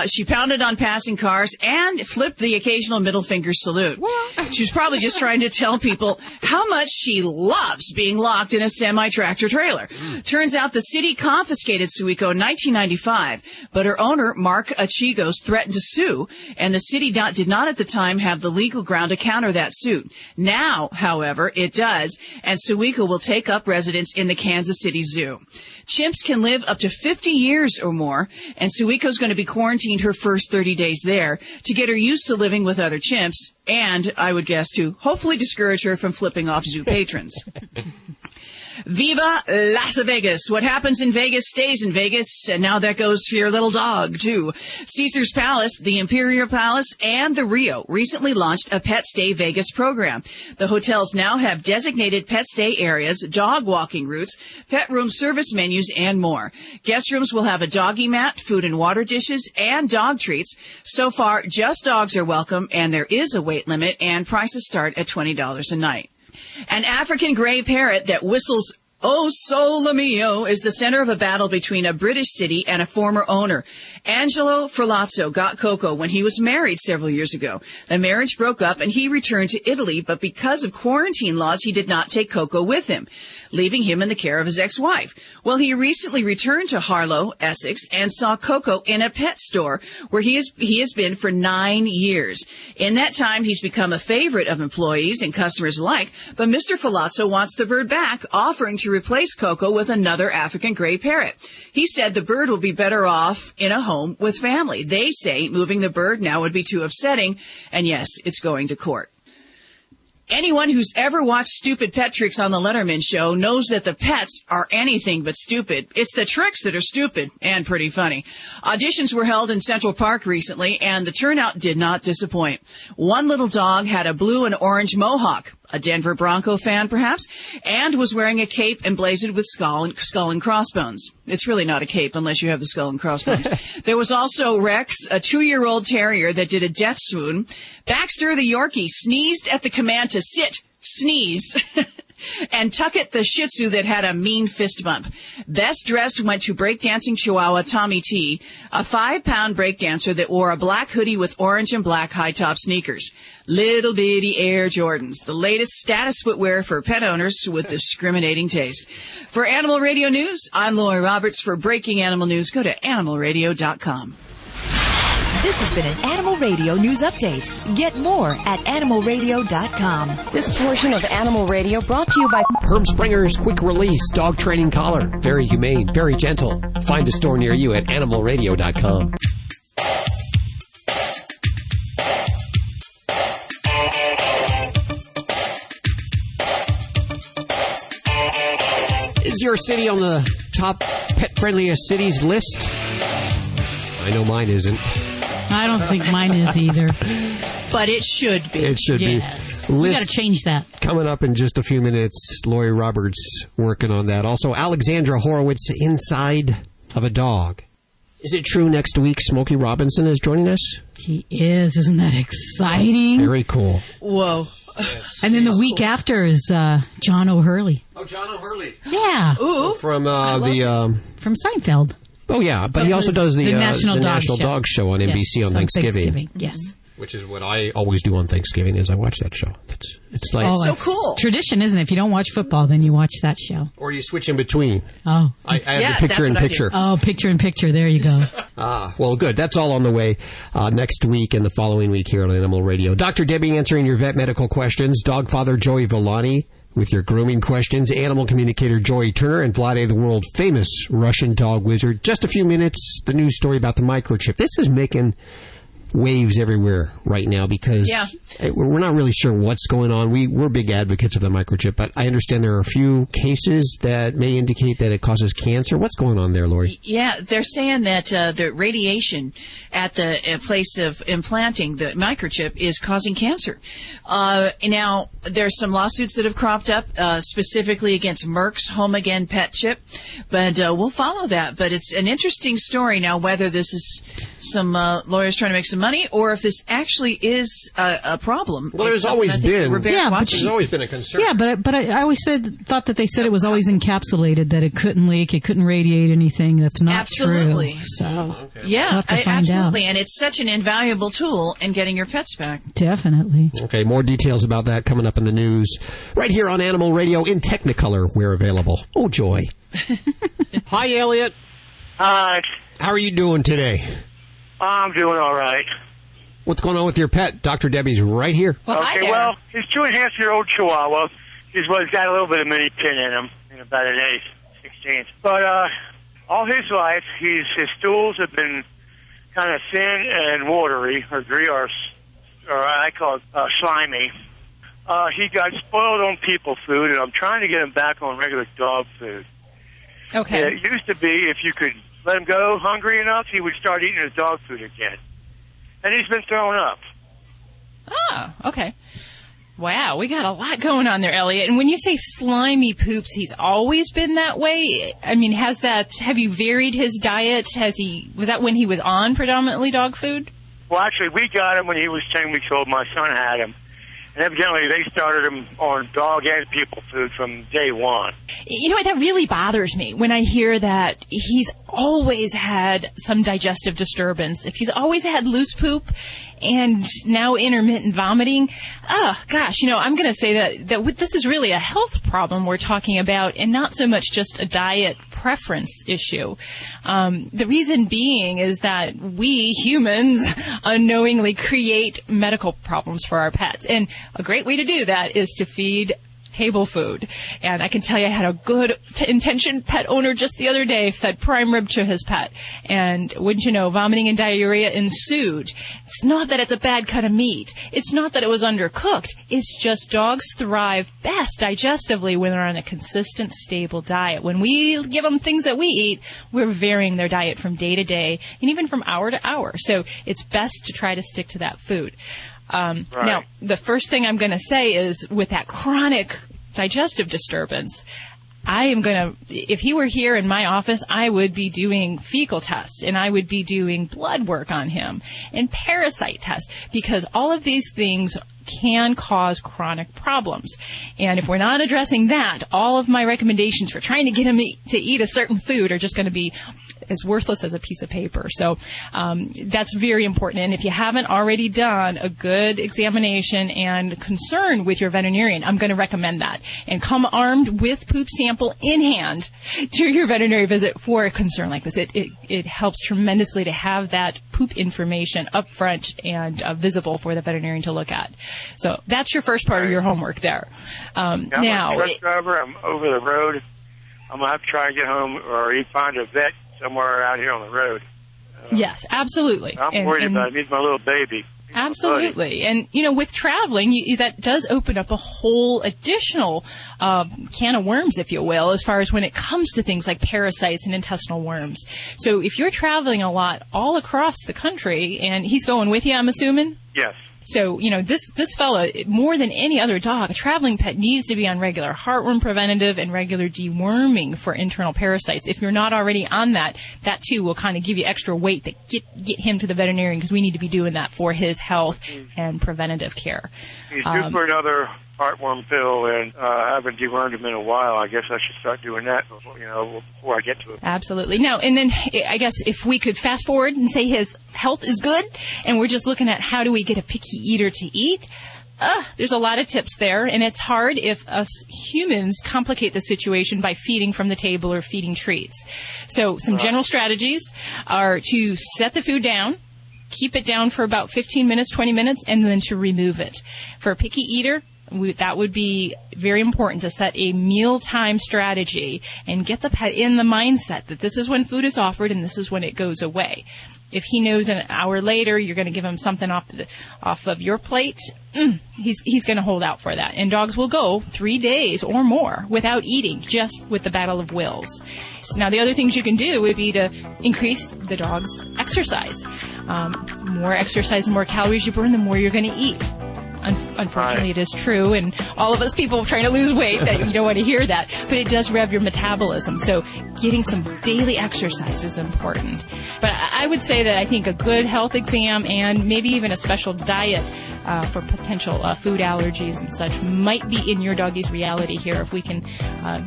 She pounded on passing cars and flipped the occasional middle finger salute. She was probably just trying to tell people how much she loves being locked in a semi-tractor trailer. Turns out the city confiscated Suiko in 1995, but her owner, Mark Achigos, threatened to sue, and the city did not at the time have the legal ground to counter that suit. Now, however, it does, and Suiko will take up residence in the Kansas City Zoo. Chimps can live up to 50 years or more, and Suiko's going to be quarantined her first 30 days there to get her used to living with other chimps, and, I would guess, to hopefully discourage her from flipping off zoo patrons. Viva Las Vegas. What happens in Vegas stays in Vegas, and now that goes for your little dog, too. Caesar's Palace, the Imperial Palace, and the Rio recently launched a Pet Stay Vegas program. The hotels now have designated pet stay areas, dog walking routes, pet room service menus, and more. Guest rooms will have a doggy mat, food and water dishes, and dog treats. So far, just dogs are welcome, and there is a weight limit, and prices start at $20 a night. An African gray parrot that whistles "Oh Sole Mio" is the center of a battle between a British city and a former owner. Angelo Ferlazzo got Coco when he was married several years ago. The marriage broke up and he returned to Italy, but because of quarantine laws, he did not take Coco with him, leaving him in the care of his ex-wife. Well, he recently returned to Harlow, Essex, and saw Coco in a pet store where he has been for 9 years. In that time, he's become a favorite of employees and customers alike, but Mr. Ferlazzo wants the bird back, offering to replace Coco with another African gray parrot. He said the bird will be better off in a home with family. They say moving the bird now would be too upsetting, and yes, it's going to court. Anyone who's ever watched Stupid Pet Tricks on the Letterman Show knows that the pets are anything but stupid. It's the tricks that are stupid and pretty funny. Auditions were held in Central Park recently, and the turnout did not disappoint. One little dog had a blue and orange mohawk, a Denver Bronco fan perhaps, and was wearing a cape emblazoned with skull and crossbones. It's really not a cape unless you have the skull and crossbones. There was also Rex, a 2-year-old terrier that did a death swoon. Baxter the Yorkie sneezed at the command to sit, sneeze. And Tucket the Shih Tzu that had a mean fist bump. Best dressed went to breakdancing Chihuahua Tommy T, a 5-pound breakdancer that wore a black hoodie with orange and black high-top sneakers. Little bitty Air Jordans, the latest status footwear for pet owners with discriminating taste. For Animal Radio News, I'm Lori Roberts. For breaking animal news, go to animalradio.com. This has been an Animal Radio News Update. Get more at animalradio.com. This portion of Animal Radio brought to you by Herb Springer's Quick Release Dog Training Collar. Very humane, very gentle. Find a store near you at animalradio.com. Is your city on the top pet-friendliest cities list? I know mine isn't. I don't think mine is either. But it should be. It should be. We got to change that. Coming up in just a few minutes, Lori Roberts working on that. Also, Alexandra Horowitz, Inside of a Dog. Is it true next week Smokey Robinson is joining us? He is. Isn't that exciting? Very cool. Whoa. And then the week after is John O'Hurley. Oh, John O'Hurley. Yeah. Ooh. From from Seinfeld. Oh, yeah, but he also does the National Dog Dog Show on NBC on Thanksgiving. Yes. Which is what I always do on Thanksgiving is I watch that show. It's like so cool. Tradition, isn't it? If you don't watch football, then you watch that show. Or you switch in between. Oh. I have the picture-in-picture. Oh, picture-in-picture. There you go. Well, good. That's all on the way next week and the following week here on Animal Radio. Dr. Debbie answering your vet medical questions. Dogfather Joey Villani with your grooming questions. Animal communicator Joy Turner and Vlade, the world-famous Russian dog wizard. Just a few minutes, the news story about the microchip. This is making waves everywhere right now because we're not really sure what's going on. We're big advocates of the microchip, but I understand there are a few cases that may indicate that it causes cancer. What's going on there, Lori? Yeah, they're saying that the radiation at the place of implanting the microchip is causing cancer. Now, there's some lawsuits that have cropped up specifically against Merck's Home Again pet chip, but we'll follow that. But it's an interesting story now, whether this is some lawyers trying to make some money or if this actually is a problem. Well, there's always been. There's always been a concern. Yeah, but I always thought that they said it was always encapsulated, that it couldn't leak, it couldn't radiate anything. That's not true. So, yeah, we'll have to find absolutely. out. And it's such an invaluable tool in getting your pets back. Definitely. Okay, more details about that coming up in the news right here on Animal Radio in Technicolor. We're available. Oh, joy. Hi, Elliot. Hi. How are you doing today? I'm doing all right. What's going on with your pet? Dr. Debbie's right here. Well, his 2.5-year-old Chihuahua, he's got a little bit of mini pin in him, about an 1/16. But all his life, his stools have been kind of thin and watery, or I call it slimy. He got spoiled on people food, and I'm trying to get him back on regular dog food. Okay. And it used to be if you could let him go hungry enough, he would start eating his dog food again. And he's been throwing up. Oh, okay. Wow, we got a lot going on there, Elliot. And when you say slimy poops, he's always been that way? I mean, have you varied his diet? Was that when he was on predominantly dog food? Well, actually, we got him when he was 10 weeks old. My son had him. And evidently, they started him on dog and people food from day one. You know what? That really bothers me when I hear that he's always had some digestive disturbance. If he's always had loose poop and now intermittent vomiting, oh, gosh, I'm going to say that this is really a health problem we're talking about and not so much just a diet preference issue. The reason being is that we humans unknowingly create medical problems for our pets. And a great way to do that is to feed table food. And I can tell you I had a good intentioned pet owner just the other day fed prime rib to his pet. And wouldn't you know, vomiting and diarrhea ensued. It's not that it's a bad cut of meat. It's not that it was undercooked. It's just dogs thrive best digestively when they're on a consistent, stable diet. When we give them things that we eat, we're varying their diet from day to day and even from hour to hour. So it's best to try to stick to that food. Right. Now, the first thing I'm going to say is with that chronic digestive disturbance, if he were here in my office, I would be doing fecal tests and I would be doing blood work on him and parasite tests because all of these things can cause chronic problems. And if we're not addressing that, all of my recommendations for trying to get him to eat a certain food are just going to be as worthless as a piece of paper. So that's very important. And if you haven't already done a good examination and concern with your veterinarian, I'm going to recommend that. And come armed with poop sample in hand to your veterinary visit for a concern like this. It helps tremendously to have that poop information up front and visible for the veterinarian to look at. So that's your first part of your homework there. Now, I'm a truck driver. I'm over the road. I'm going to have to try and get home or find a vet somewhere out here on the road. Yes, absolutely. I'm worried about him. He's my little baby. Absolutely. And, with traveling, that does open up a whole additional can of worms, if you will, as far as when it comes to things like parasites and intestinal worms. So if you're traveling a lot all across the country, and he's going with you, I'm assuming? Yes. So, this fella, more than any other dog, a traveling pet needs to be on regular heartworm preventative and regular deworming for internal parasites. If you're not already on that too will kind of give you extra weight that get him to the veterinarian because we need to be doing that for his health and preventative care. He's due for another heartworm pill, and I haven't dewormed him in a while. I guess I should start doing that before I get to it. Absolutely. Now, and then I guess if we could fast forward and say his health is good, and we're just looking at how do we get a picky eater to eat, there's a lot of tips there, and it's hard if us humans complicate the situation by feeding from the table or feeding treats. So some general strategies are to set the food down, keep it down for about 15 minutes, 20 minutes, and then to remove it. For a picky eater, that would be very important to set a mealtime strategy and get the pet in the mindset that this is when food is offered and this is when it goes away. If he knows an hour later you're going to give him something off of your plate, he's going to hold out for that. And dogs will go 3 days or more without eating, just with the battle of wills. Now, the other things you can do would be to increase the dog's exercise. More exercise and more calories you burn, the more you're going to eat. Unfortunately, it is true, and all of us people trying to lose weight, that you don't want to hear that, but it does rev your metabolism, so getting some daily exercise is important. But I would say that I think a good health exam and maybe even a special diet for potential food allergies and such might be in your doggie's reality here if we can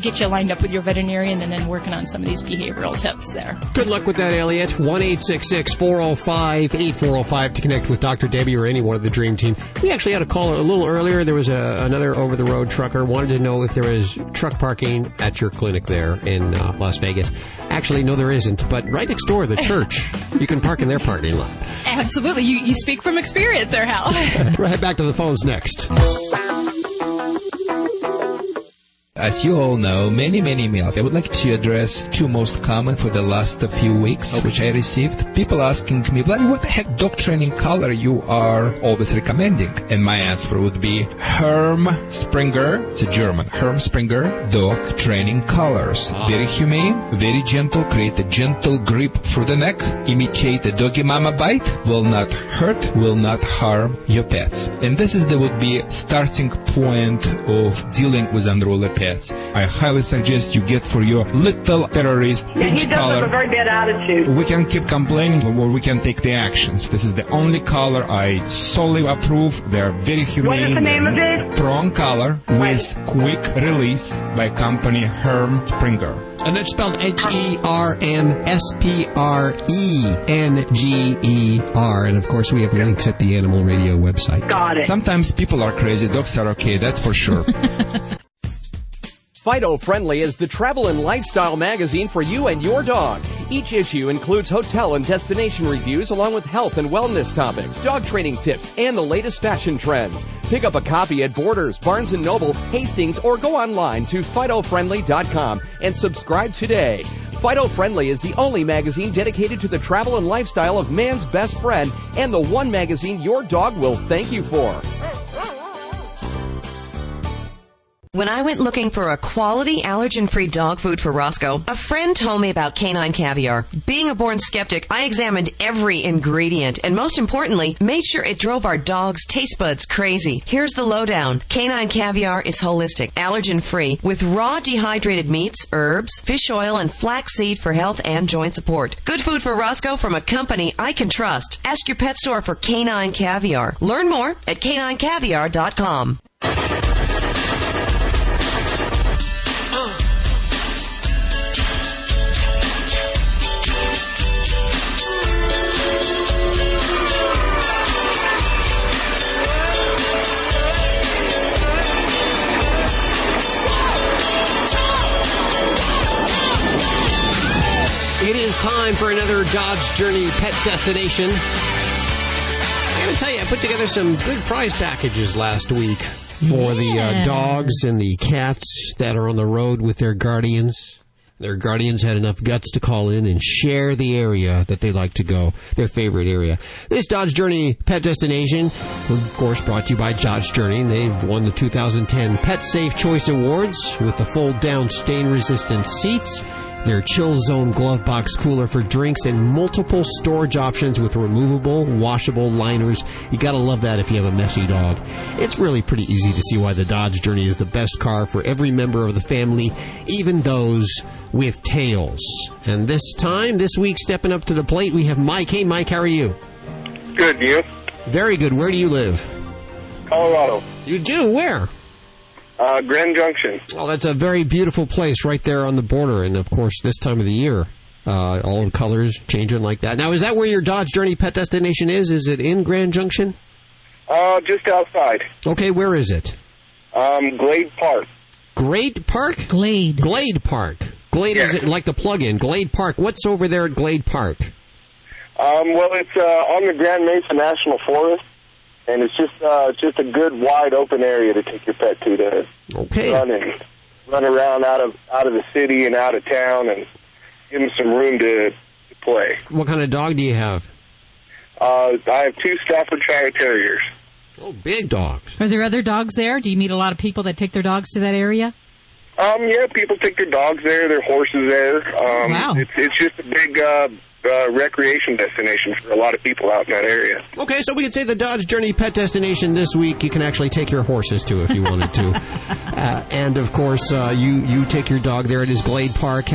get you lined up with your veterinarian and then working on some of these behavioral tips there. Good luck with that, Elliot. 1-866-405-8405 to connect with Dr. Debbie or any one of the Dream Team. We actually had a call a little earlier. There was another over-the-road trucker wanted to know if there is truck parking at your clinic there in Las Vegas. Actually, no, there isn't. But right next door, the church, you can park in their parking lot. Absolutely. You speak from experience there, Hal. We'll head back to the phones next. As you all know, many emails. I would like to address two most common for the last few weeks, which I received. People asking me, Vladdy, what the heck dog training color you are always recommending? And my answer would be Herm Springer, it's a German, Herm Springer dog training colors. Very humane, very gentle, create a gentle grip through the neck, imitate a doggy mama bite, will not hurt, will not harm your pets. And this would be starting point of dealing with unruly pets. I highly suggest you get for your little terrorist peach color. He does have a very bad attitude. We can keep complaining or we can take the actions. This is the only color I solely approve. They are very humane. What is the name of it? Prong color with quick release by company Herm Springer. And that's spelled HERMSPRENGER. And, of course, we have links at the Animal Radio website. Got it. Sometimes people are crazy. Dogs are okay. That's for sure. Fido Friendly is the travel and lifestyle magazine for you and your dog. Each issue includes hotel and destination reviews along with health and wellness topics, dog training tips, and the latest fashion trends. Pick up a copy at Borders, Barnes & Noble, Hastings, or go online to FidoFriendly.com and subscribe today. Fido Friendly is the only magazine dedicated to the travel and lifestyle of man's best friend and the one magazine your dog will thank you for. When I went looking for a quality allergen-free dog food for Roscoe, a friend told me about Canine Caviar. Being a born skeptic, I examined every ingredient and most importantly, made sure it drove our dog's taste buds crazy. Here's the lowdown. Canine Caviar is holistic, allergen-free, with raw dehydrated meats, herbs, fish oil, and flaxseed for health and joint support. Good food for Roscoe from a company I can trust. Ask your pet store for Canine Caviar. Learn more at caninecaviar.com. It is time for another Dodge Journey Pet Destination. I gotta tell you, I put together some good prize packages last week for the dogs and the cats that are on the road with their guardians. Their guardians had enough guts to call in and share the area that they like to go, their favorite area. This Dodge Journey Pet Destination, of course, brought to you by Dodge Journey. They've won the 2010 Pet Safe Choice Awards with the fold-down stain-resistant seats, their Chill Zone glove box cooler for drinks, and multiple storage options with removable, washable liners. You gotta love that if you have a messy dog. It's really pretty easy to see why the Dodge Journey is the best car for every member of the family, even those with tails. And this week, stepping up to the plate, we have Mike. Hey, Mike, how are you? Good, you? Very good. Where do you live? Colorado. You do? Where? Grand Junction. Oh, that's a very beautiful place right there on the border. And, of course, this time of the year, all the colors changing like that. Now, is that where your Dodge Journey Pet Destination is? Is it in Grand Junction? Just outside. Okay, where is it? Glade Park. Glade Park? Glade. Glade Park. Glade is like the plug-in. Glade Park. What's over there at Glade Park? Well, it's on the Grand Mesa National Forest. and it's just a good wide open area to take your pet to run around out of the city and out of town, and give them some room to play. What kind of dog do you have? I have 2 Staffordshire Terriers. Oh, big dogs. Are there other dogs there? Do you meet a lot of people that take their dogs to that area? Yeah, people take their dogs there, their horses there. Wow. It's just a big recreation destination for a lot of people out in that area. Okay, so we could say the Dodge Journey Pet Destination this week you can actually take your horses to if you wanted to. And, of course, you take your dog there. It is Glade Park,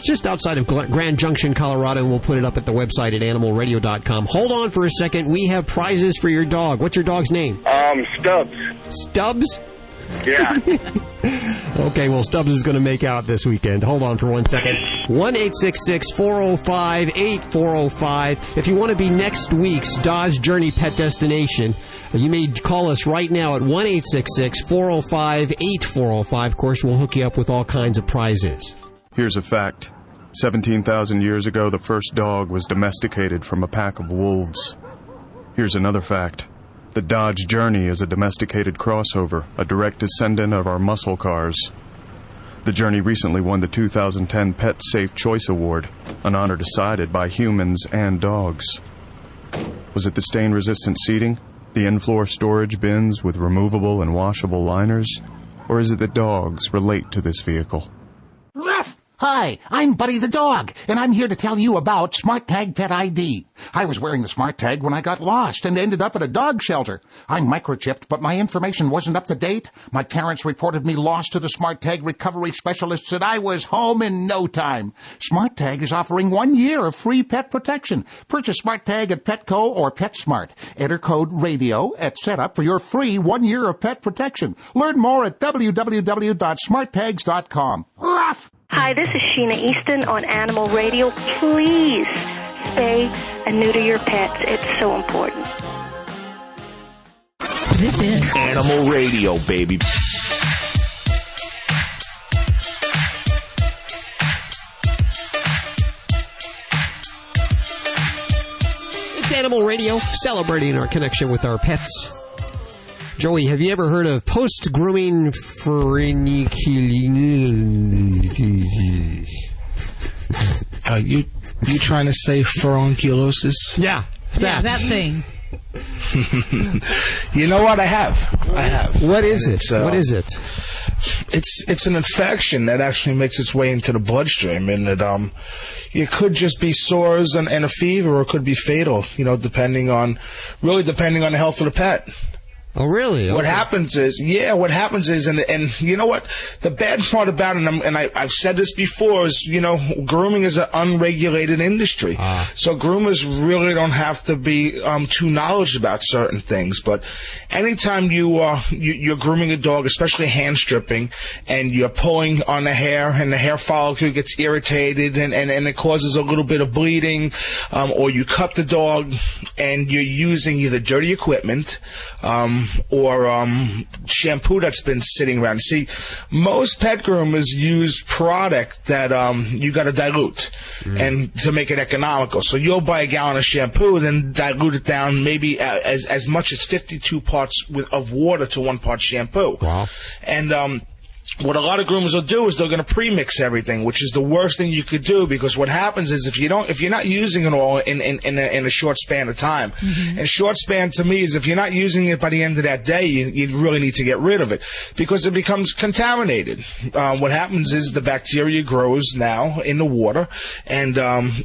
just outside of Grand Junction, Colorado, and we'll put it up at the website at animalradio.com. Hold on for a second. We have prizes for your dog. What's your dog's name? Stubbs. Stubbs? Yeah. Okay, well, Stubbs is going to make out this weekend. Hold on for 1 second. 1-866-405-8405. If you want to be next week's Dodge Journey Pet Destination, you may call us right now at 1-866-405-8405. Of course, we'll hook you up with all kinds of prizes. Here's a fact. 17,000 years ago, the first dog was domesticated from a pack of wolves. Here's another fact. The Dodge Journey is a domesticated crossover, a direct descendant of our muscle cars. The Journey recently won the 2010 Pet Safe Choice Award, an honor decided by humans and dogs. Was it the stain-resistant seating, the in-floor storage bins with removable and washable liners, or is it that dogs relate to this vehicle? Ruff! Hi, I'm Buddy the dog, and I'm here to tell you about Smart Tag Pet ID. I was wearing the Smart Tag when I got lost and ended up at a dog shelter. I'm microchipped, but my information wasn't up to date. My parents reported me lost to the Smart Tag recovery specialists, and I was home in no time. Smart Tag is offering 1 year of free pet protection. Purchase Smart Tag at Petco or PetSmart. Enter code RADIO at setup for your free 1 year of pet protection. Learn more at www.smarttags.com. Ruff! Hi, this is Sheena Easton on Animal Radio. Please spay and neuter your pets. It's so important. This is Animal Radio, baby. It's Animal Radio, celebrating our connection with our pets. Joey, have you ever heard of post-grooming furunculosis? You trying to say furunculosis? Yeah. Yeah, that thing. You know what? I have. What is it? What is it? It's an infection that actually makes its way into the bloodstream, and it could just be sores and a fever, or it could be fatal. Depending on the health of the pet. Oh, really? Okay. What happens is, and you know what? The bad part about it, and I've said this before, is, grooming is an unregulated industry. So groomers really don't have to be too knowledgeable about certain things. But anytime you're grooming a dog, especially hand stripping, and you're pulling on the hair, and the hair follicle gets irritated, and it causes a little bit of bleeding, or you cut the dog, and you're using either dirty equipment, or shampoo that's been sitting around. See, most pet groomers use product that you got to dilute and to make it economical. So you'll buy a gallon of shampoo, then dilute it down maybe as much as 52 parts of water to 1 part shampoo. Wow. And what a lot of groomers will do is they're going to pre-mix everything, which is the worst thing you could do, because what happens is if you're not using it all in a short span of time, and short span to me is if you're not using it by the end of that day, you really need to get rid of it because it becomes contaminated. What happens is the bacteria grows now in the water, and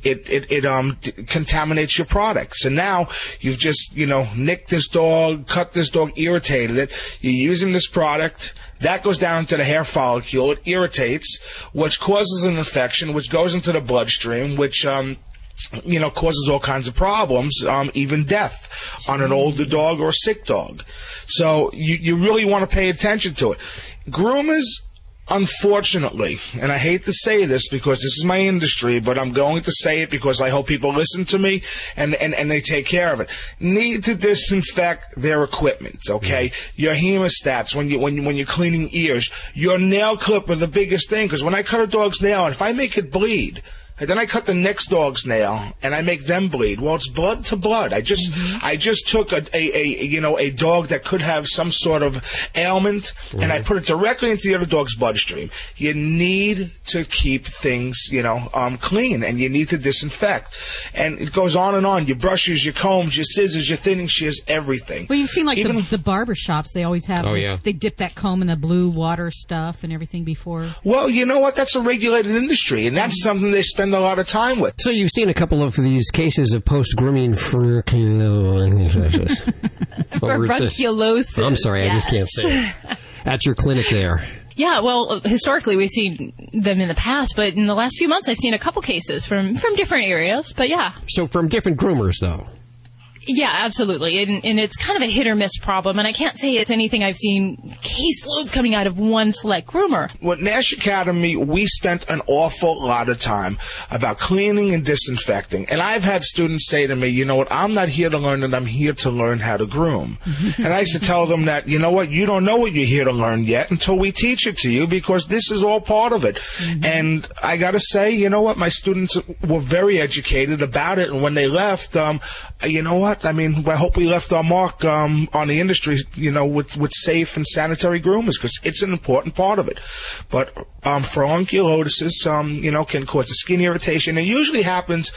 it contaminates your products. And now you've just nicked this dog, cut this dog, irritated it. You're using this product. That goes down into the hair follicle. It irritates, which causes an infection, which goes into the bloodstream, which causes all kinds of problems, even death on an older dog or a sick dog. So you really want to pay attention to it. Groomers, unfortunately, and I hate to say this because this is my industry, but I'm going to say it because I hope people listen to me and they take care of it, need to disinfect their equipment, okay? Your hemostats, when you're cleaning ears, your nail clipper, the biggest thing, because when I cut a dog's nail, if I make it bleed, And then I cut the next dog's nail, and I make them bleed. Well, it's blood to blood. I just took a dog that could have some sort of ailment, and I put it directly into the other dog's bloodstream. You need to keep things, clean, and you need to disinfect. And it goes on and on. Your brushes, your combs, your scissors, your thinning shears, everything. Well, you've seen like the barber shops. They always have. They dip that comb in the blue water stuff and everything before. Well, you know what? That's a regulated industry, and that's something they spend a lot of time with. So you've seen a couple of these cases of post-grooming Furunculosis. I'm sorry, I just can't say it. At your clinic there. Yeah, well, historically we've seen them in the past, but in the last few months I've seen a couple cases from different areas, but yeah. So from different groomers, though? Yeah, absolutely. And it's kind of a hit or miss problem, and I can't say it's anything I've seen caseloads coming out of one select groomer. At Nash Academy, we spent an awful lot of time about cleaning and disinfecting. And I've had students say to me, you know what, I'm not here to learn it, I'm here to learn how to groom. And I used to tell them that, you know what, you don't know what you're here to learn yet until we teach it to you, because this is all part of it. And I got to say, you know what, my students were very educated about it, and when they left, you know what, I mean, I hope we left our mark on the industry, with safe and sanitary groomers, because it's an important part of it. But furunculosis, can cause a skin irritation. It usually happens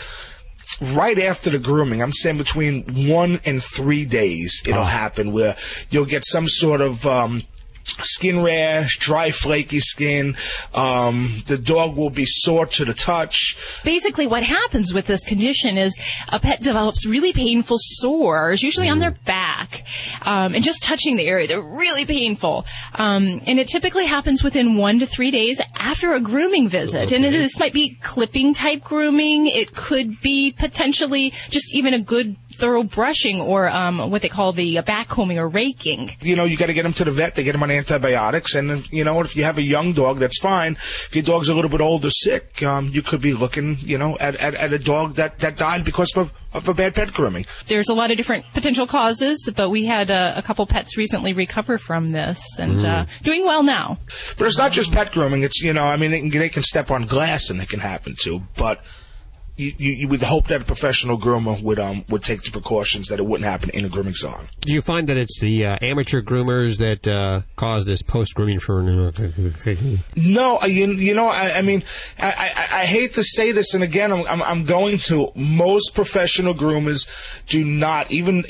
right after the grooming. I'm saying between 1 and 3 days it'll happen, where you'll get some sort of skin rash, dry, flaky skin. The dog will be sore to the touch. Basically, what happens with this condition is a pet develops really painful sores, usually on their back, and just touching the area. They're really painful. And it typically happens within 1 to 3 days after a grooming visit. And this might be clipping type grooming. It could be potentially just even a good thorough brushing, or what they call the backcombing or raking. You got to get them to the vet. They get them on antibiotics. And, if you have a young dog, that's fine. If your dog's a little bit old or sick, you could be looking, at a dog that died because of a bad pet grooming. There's a lot of different potential causes, but we had a couple pets recently recover from this and doing well now. But it's not just pet grooming. It's, they can step on glass and it can happen too. But you would hope that a professional groomer would take the precautions that it wouldn't happen in a grooming salon. Do you find that it's the amateur groomers that cause this post-grooming for? No, I hate to say this, and again, I'm going to. Most professional groomers do not, even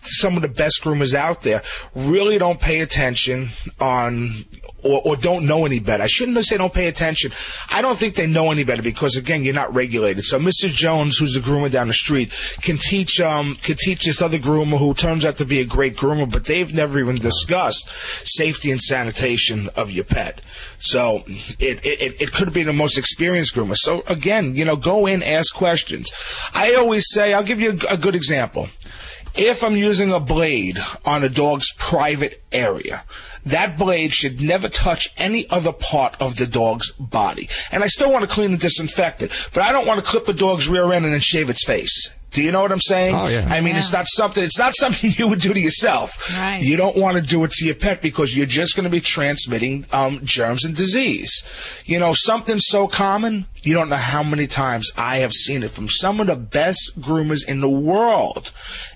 some of the best groomers out there, really don't pay attention on. Or don't know any better. I shouldn't say don't pay attention. I don't think they know any better, because, again, you're not regulated. So Mr. Jones, who's the groomer down the street, can teach this other groomer who turns out to be a great groomer, but they've never even discussed safety and sanitation of your pet. So it could be the most experienced groomer. So, again, go in, ask questions. I always say, I'll give you a good example. If I'm using a blade on a dog's private area, that blade should never touch any other part of the dog's body. And I still want to clean and disinfect it, but I don't want to clip a dog's rear end and then shave its face. Do you know what I'm saying? Oh, yeah. I mean, it's not something you would do to yourself. Right. You don't want to do it to your pet, because you're just going to be transmitting germs and disease. Something so common, you don't know how many times I have seen it from some of the best groomers in the world,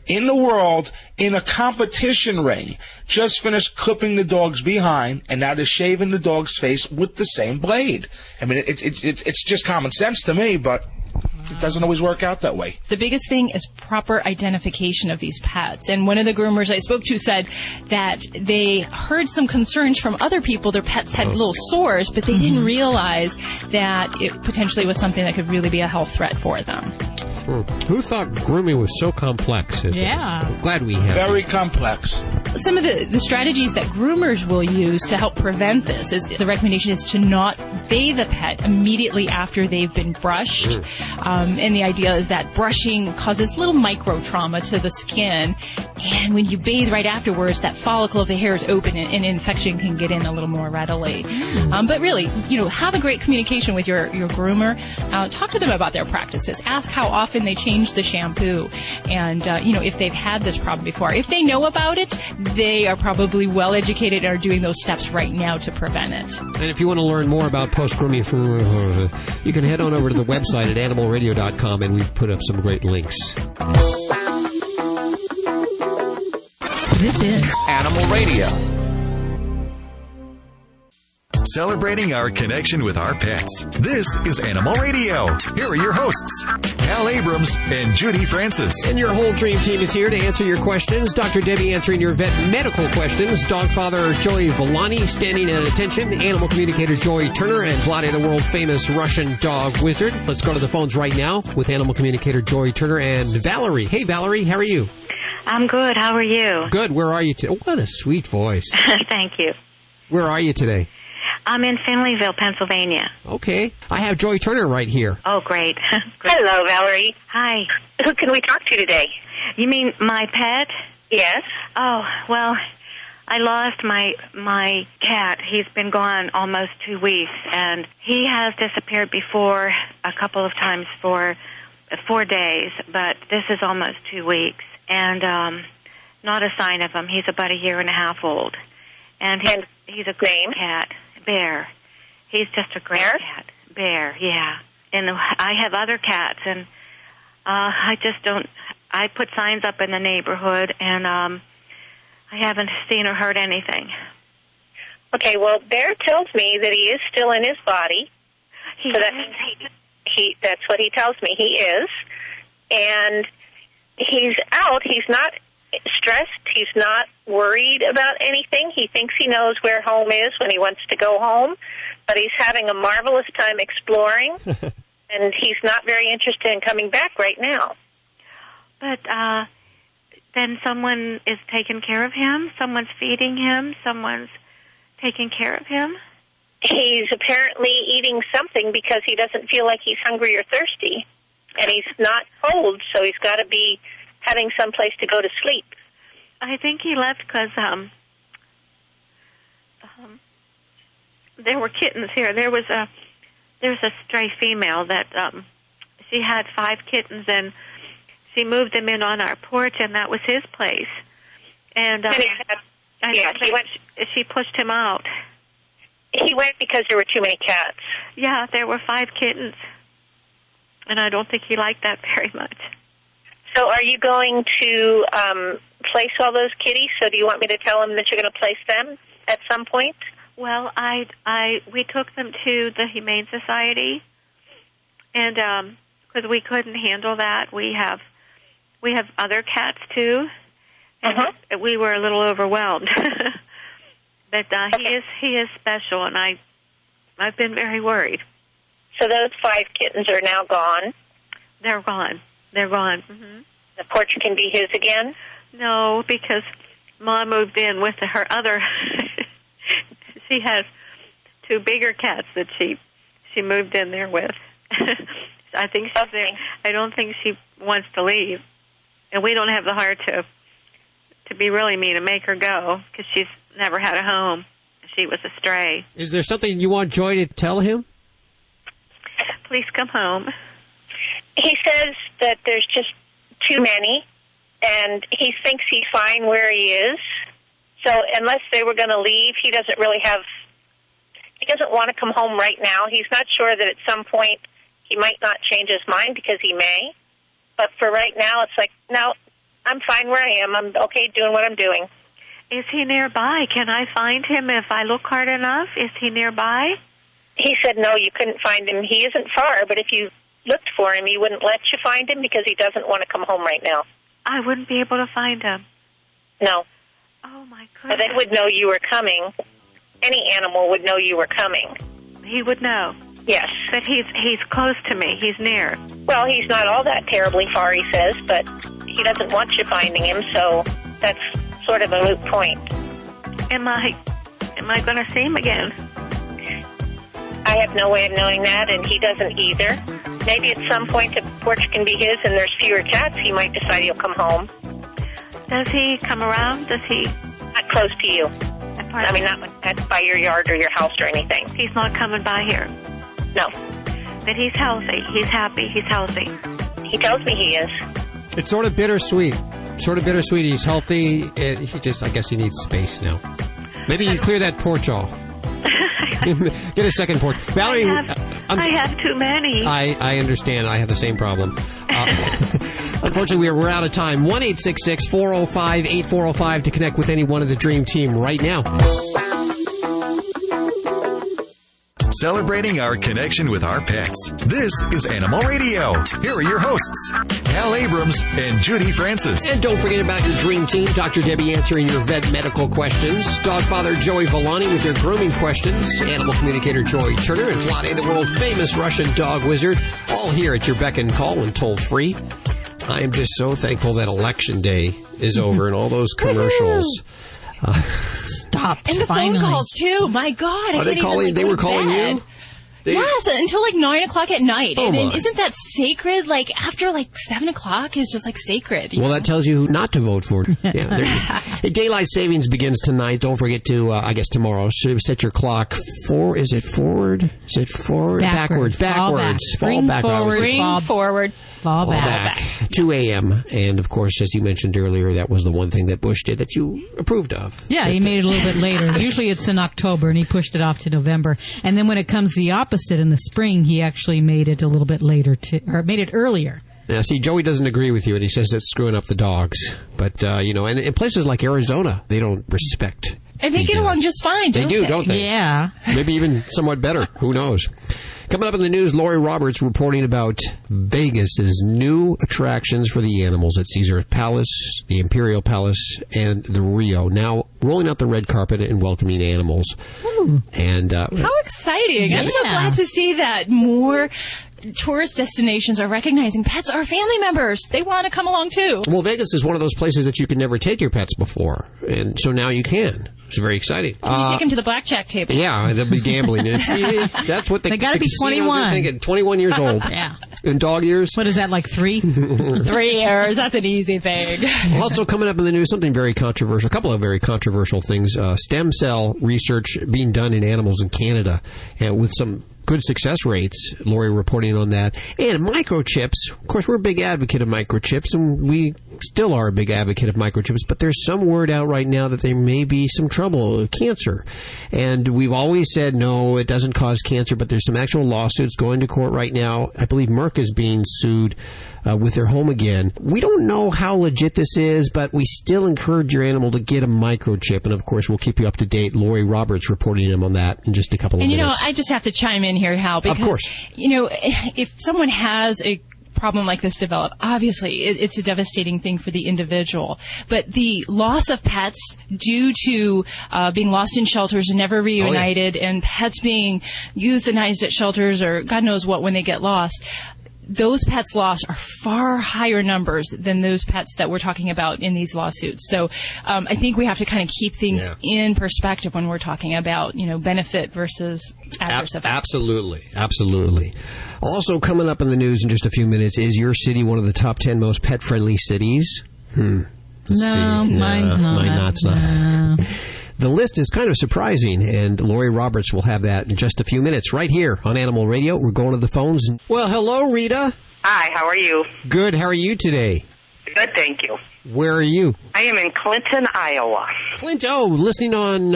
in a competition ring, just finished clipping the dog's behind, and now they're shaving the dog's face with the same blade. I mean, it's just common sense to me, but it doesn't always work out that way. The biggest thing is proper identification of these pets. And one of the groomers I spoke to said that they heard some concerns from other people. Their pets had little sores, but they didn't realize that it potentially was something that could really be a health threat for them. Who thought grooming was so complex? Yeah. I'm glad we have. Very complex. Some of the strategies that groomers will use to help prevent this is the recommendation is to not bathe the pet immediately after they've been brushed. And the idea is that brushing causes little micro trauma to the skin, And when you bathe right afterwards, that follicle of the hair is open and infection can get in a little more readily. But really, have a great communication with your groomer. Talk to them about their practices. Ask how often they change the shampoo. And, if they've had this problem before. If they know about it, they are probably well educated and are doing those steps right now to prevent it. And if you want to learn more about post-grooming, you can head on over to the website at animalradio.com, and we've put up some great links. This is Animal Radio. Celebrating our connection with our pets. This is Animal Radio. Here are your hosts, Al Abrams and Judy Francis. And your whole dream team is here to answer your questions. Dr. Debbie answering your vet medical questions. Dogfather Joey Villani standing at attention. Animal communicator Joey Turner and Villani, the world-famous Russian dog wizard. Let's go to the phones right now with animal communicator Joey Turner and Valerie. Hey, Valerie, how are you? I'm good. How are you? Good. Where are you today? What a sweet voice. Thank you. Where are you today? I'm in Finleyville, Pennsylvania. Okay. I have Joy Turner right here. Oh, great. Hello, Valerie. Hi. Who can we talk to today? You mean my pet? Yes. Oh, well, I lost my cat. He's been gone almost 2 weeks, and he has disappeared before a couple of times for 4 days, but this is almost 2 weeks, and not a sign of him. He's about 1.5 years old, and he's a great cat. Bear. He's just a great cat. Bear, yeah. And I have other cats, and I just don't... I put signs up in the neighborhood, and I haven't seen or heard anything. Okay, well, Bear tells me that he is still in his body. So that means that's what he tells me. He is. And he's out. He's not stressed. He's not worried about anything. He thinks he knows where home is when he wants to go home, but he's having a marvelous time exploring, and he's not very interested in coming back right now. But then someone is taking care of him? Someone's feeding him? Someone's taking care of him? He's apparently eating something because he doesn't feel like he's hungry or thirsty, and he's not cold, so he's got to be having some place to go to sleep. I think he left because there were kittens here. There's a stray female that she had 5 kittens, and she moved them in on our porch, and that was his place. And she pushed him out. He went because there were too many cats. Yeah, there were 5 kittens, and I don't think he liked that very much. So are you going to place all those kitties? So do you want me to tell him that you're going to place them at some point? Well, we took them to the Humane Society, and because we couldn't handle that, we have other cats too, and we were a little overwhelmed. But he is special, and I've been very worried. So those 5 kittens are now gone? They're gone. Mm-hmm. The porch can be his again? No, because Mom moved in with her other... She has 2 bigger cats that she moved in there with. I think she's there. I don't think she wants to leave. And we don't have the heart to be really mean and make her go, because she's never had a home. She was a stray. Is there something you want Joy to tell him? Please come home. He says that there's just too many, and he thinks he's fine where he is. So unless they were going to leave, he doesn't want to come home right now. He's not sure that at some point he might not change his mind, because he may. But for right now, it's like, no, I'm fine where I am. I'm okay doing what I'm doing. Is he nearby? Can I find him if I look hard enough? Is he nearby? He said, no, you couldn't find him. He isn't far, but if you looked for him, he wouldn't let you find him because he doesn't want to come home right now. I wouldn't be able to find him. No. Oh, my goodness. But they would know you were coming. Any animal would know you were coming. He would know. Yes. But he's close to me. He's near. Well, he's not all that terribly far, he says, but he doesn't want you finding him, so that's sort of a moot point. Am I going to see him again? I have no way of knowing that, and he doesn't either. Maybe at some point the porch can be his and there's fewer cats, he might decide he'll come home. Does he come around? Does he? Not close to you. I mean, not by your yard or your house or anything. He's not coming by here? No. But he's healthy. He's happy. He's healthy. He tells me he is. It's sort of bittersweet. He's healthy. He just, I guess he needs space now. Maybe you clear that porch off. Get a second porch. Valerie, I have too many. I understand. I have the same problem. Unfortunately, we're out of time. 1-866-405-8405 to connect with any one of the Dream Team right now. Celebrating our connection with our pets. This is Animal Radio. Here are your hosts, Hal Abrams and Judy Francis. And don't forget about your Dream Team. Dr. Debbie answering your vet medical questions. Dogfather Joey Villani with your grooming questions. Animal communicator Joy Turner and Villani, the world-famous Russian dog wizard. All here at your beck and call and toll-free. I am just so thankful that Election Day is over and all those commercials. Stop. And the phone calls, too. My God. Are they calling? They were calling you? Yes, until like 9 o'clock at night. Oh, and isn't that sacred? Like, after like 7 o'clock is just like sacred. Well, that tells you who not to vote for. Yeah, Daylight savings begins tonight. Don't forget to, I guess tomorrow, set your clock is it forward? Is it forward? Backwards. Fall back. Bring forward. Fall back. 2 a.m. And, of course, as you mentioned earlier, that was the one thing that Bush did that you approved of. Yeah, he made it a little bit later. Usually it's in October, and he pushed it off to November. And then when it comes the opposite in the spring, he actually made it a little bit later, or made it earlier. Now, see, Joey doesn't agree with you, and he says that's screwing up the dogs. But, and in places like Arizona, they don't respect. And they get along just fine, don't they? They do, don't they? Yeah. Maybe even somewhat better. Who knows? Coming up in the news, Lori Roberts reporting about Vegas's new attractions for the animals at Caesar's Palace, the Imperial Palace, and the Rio. Now rolling out the red carpet and welcoming animals. And how exciting! I'm so glad to see that more tourist destinations are recognizing pets are family members. They want to come along too. Well, Vegas is one of those places that you could never take your pets before, and so now you can. It's very exciting. Can you take them to the blackjack table? Yeah, they'll be gambling. And see, that's what they got to be 21. Thinking. 21 years old. Yeah. In dog years. What is that, like 3? 3 years. That's an easy thing. Also coming up in the news, something very controversial. A couple of very controversial things. Stem cell research being done in animals in Canada, with some good success rates. Lori reporting on that. And microchips. Of course, we're a big advocate of microchips, and we still are a big advocate of microchips, but there's some word out right now that there may be some trouble, cancer. And we've always said, no, it doesn't cause cancer, but there's some actual lawsuits going to court right now. I believe Merck is being sued with their home again. We don't know how legit this is, but we still encourage your animal to get a microchip. And, of course, we'll keep you up to date. Lori Roberts reporting him on that in just a couple of minutes. I just have to chime in here, Hal, because, of course. If someone has a problem like this develop, obviously it's a devastating thing for the individual, but the loss of pets due to being lost in shelters and never reunited, and pets being euthanized at shelters or God knows what when they get lost, those pets lost are far higher numbers than those pets that we're talking about in these lawsuits. So I think we have to kind of keep things in perspective when we're talking about, benefit versus adverse effect. Absolutely. Also coming up in the news in just a few minutes, is your city one of the top 10 most pet-friendly cities? Mine's not. Mine's not. No. The list is kind of surprising, and Lori Roberts will have that in just a few minutes right here on Animal Radio. We're going to the phones. Well, hello, Rita. Hi, how are you? Good. How are you today? Good, thank you. Where are you? I am in Clinton, Iowa. Listening on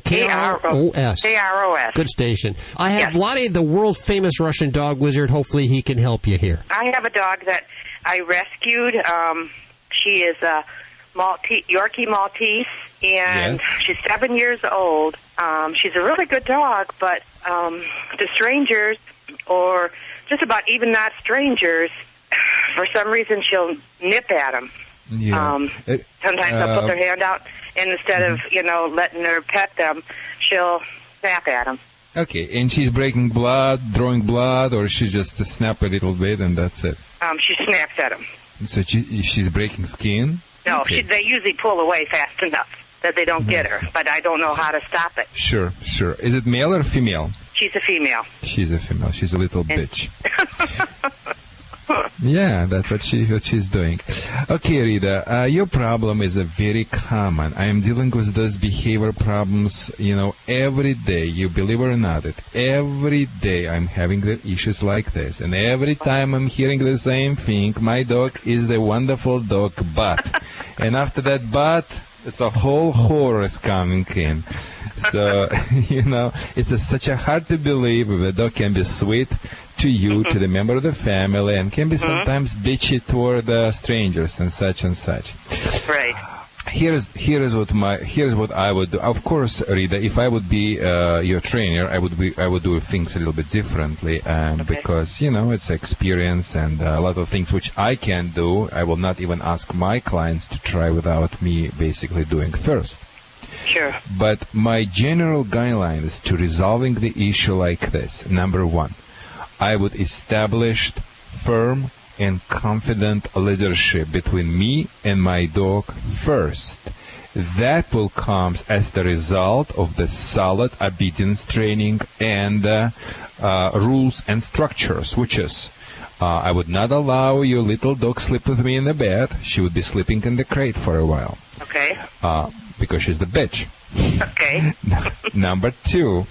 KROS. KROS. Good station. I have Villani, the world-famous Russian dog wizard. Hopefully he can help you here. I have a dog that I rescued. She is a Yorkie Maltese, and she's 7 years old. She's a really good dog, but to strangers, or just about even not strangers, for some reason she'll nip at them. Yeah. Sometimes they'll put their hand out, and instead of, letting her pet them, she'll snap at them. Okay, and she's breaking blood, drawing blood, or she just snap a little bit and that's it? She snaps at them. So she's breaking skin? No, they usually pull away fast enough that they don't get her, but I don't know how to stop it. Sure. Is it male or female? She's a female. She's a female. She's a little bitch. Yeah, that's what she's doing. Okay, Rita, your problem is a very common. I am dealing with those behavior problems, every day. You believe it or not, every day I'm having the issues like this. And every time I'm hearing the same thing, my dog is the wonderful dog, but. And after that but, it's a whole horror is coming in. So, it's such a hard to believe the dog can be sweet to you, to the member of the family, and can be sometimes bitchy toward strangers and such and such. Right. Here's what I would do. Of course, Rita, if I would be your trainer, I would do things a little bit differently, because it's experience and a lot of things which I can do. I will not even ask my clients to try without me basically doing first. Sure. But my general guideline is to resolving the issue like this. Number one, I would establish firm and confident leadership between me and my dog first. That will come as the result of the solid obedience training and rules and structures, which is I would not allow your little dog sleep with me in the bed. She would be sleeping in the crate for a while. Okay. Because she's the bitch. Okay. Number two,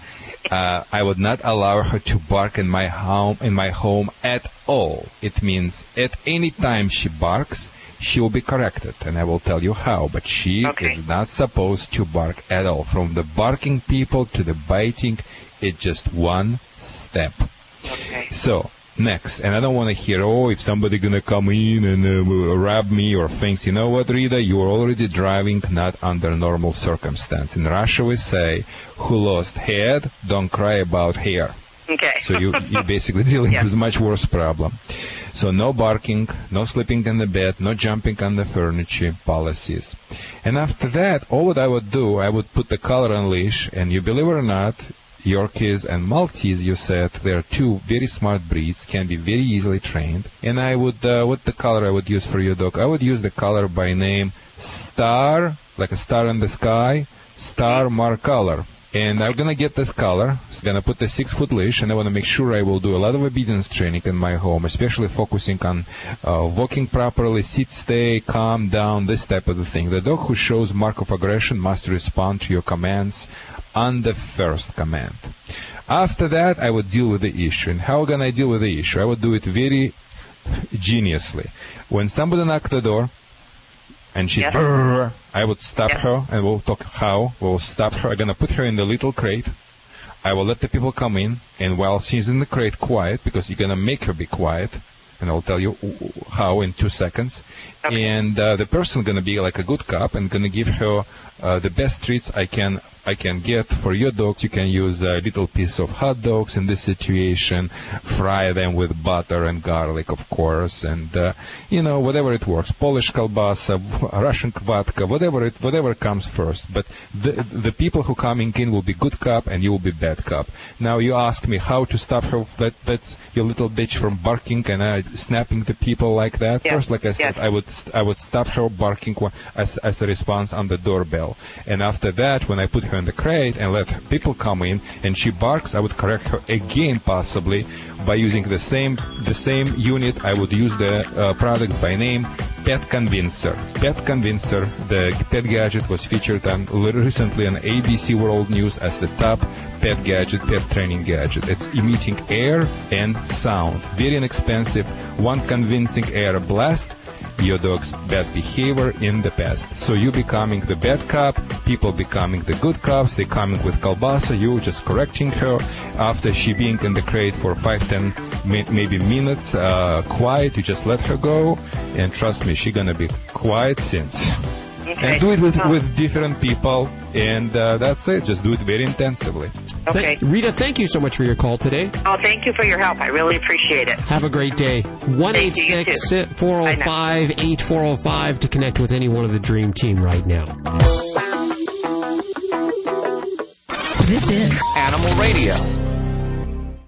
I would not allow her to bark in my home at all. It means at any time she barks, she will be corrected, and I will tell you how. But she is not supposed to bark at all. From the barking people to the biting, it's just one step. Okay. So next, and I don't want to hear, if somebody gonna come in and rob me or things. You know what, Rita? You are already driving not under normal circumstance. In Russia, we say, "Who lost head, don't cry about hair." Okay. So you're basically dealing with a much worse problem. So no barking, no sleeping in the bed, no jumping on the furniture policies. And after that, all that I would do, I would put the collar on leash, and you believe it or not, Yorkies and Maltese, you said, they're two very smart breeds, can be very easily trained. And I would, what the color I would use for your dog? I would use the color by name Star, like a star in the sky, Star Mark color. And I'm going to get this color, I'm going to put the 6-foot leash, and I want to make sure I will do a lot of obedience training in my home, especially focusing on walking properly, sit, stay, calm down, this type of thing. The dog who shows mark of aggression must respond to your commands on the first command. After that, I would deal with the issue. And how can I deal with the issue? I would do it very geniusly. When somebody knocks the door, and she's I would stop her, and we'll talk how. We'll stop her. I'm going to put her in the little crate. I will let the people come in, and while she's in the crate, quiet, because you're going to make her be quiet, and I'll tell you how in 2 seconds. Okay. And the person going to be like a good cop and going to give her the best treats I can get for your dogs. You can use a little piece of hot dogs in this situation, fry them with butter and garlic, of course, and whatever it works. Polish kielbasa, Russian vodka, whatever comes first. But the people who coming in will be good cop and you will be bad cop. Now you ask me how to stop her, that's your little bitch from barking and snapping the people like that. Yeah. First, like I said, I would stop her barking as a response on the doorbell. And after that, when I put her in the crate and let people come in and she barks, I would correct her again, possibly by using the same unit. I would use the product by name Pet Convincer. Pet Convincer, the pet gadget, was featured recently on ABC World News as the top pet gadget, pet training gadget. It's emitting air and sound. Very inexpensive. One convincing air blast. Your dog's bad behavior in the past. So you becoming the bad cop, people becoming the good cops, they coming with kielbasa, you just correcting her. After she being in the crate for 5-10 maybe minutes, quiet, you just let her go, and trust me, she gonna be quiet since. Okay. And do it with different people, and that's it. Just do it very intensively. Okay. Rita, thank you so much for your call today. Oh, thank you for your help. I really appreciate it. Have a great day. 1-866-405-8405 to connect with any one of the Dream Team right now. This is Animal Radio.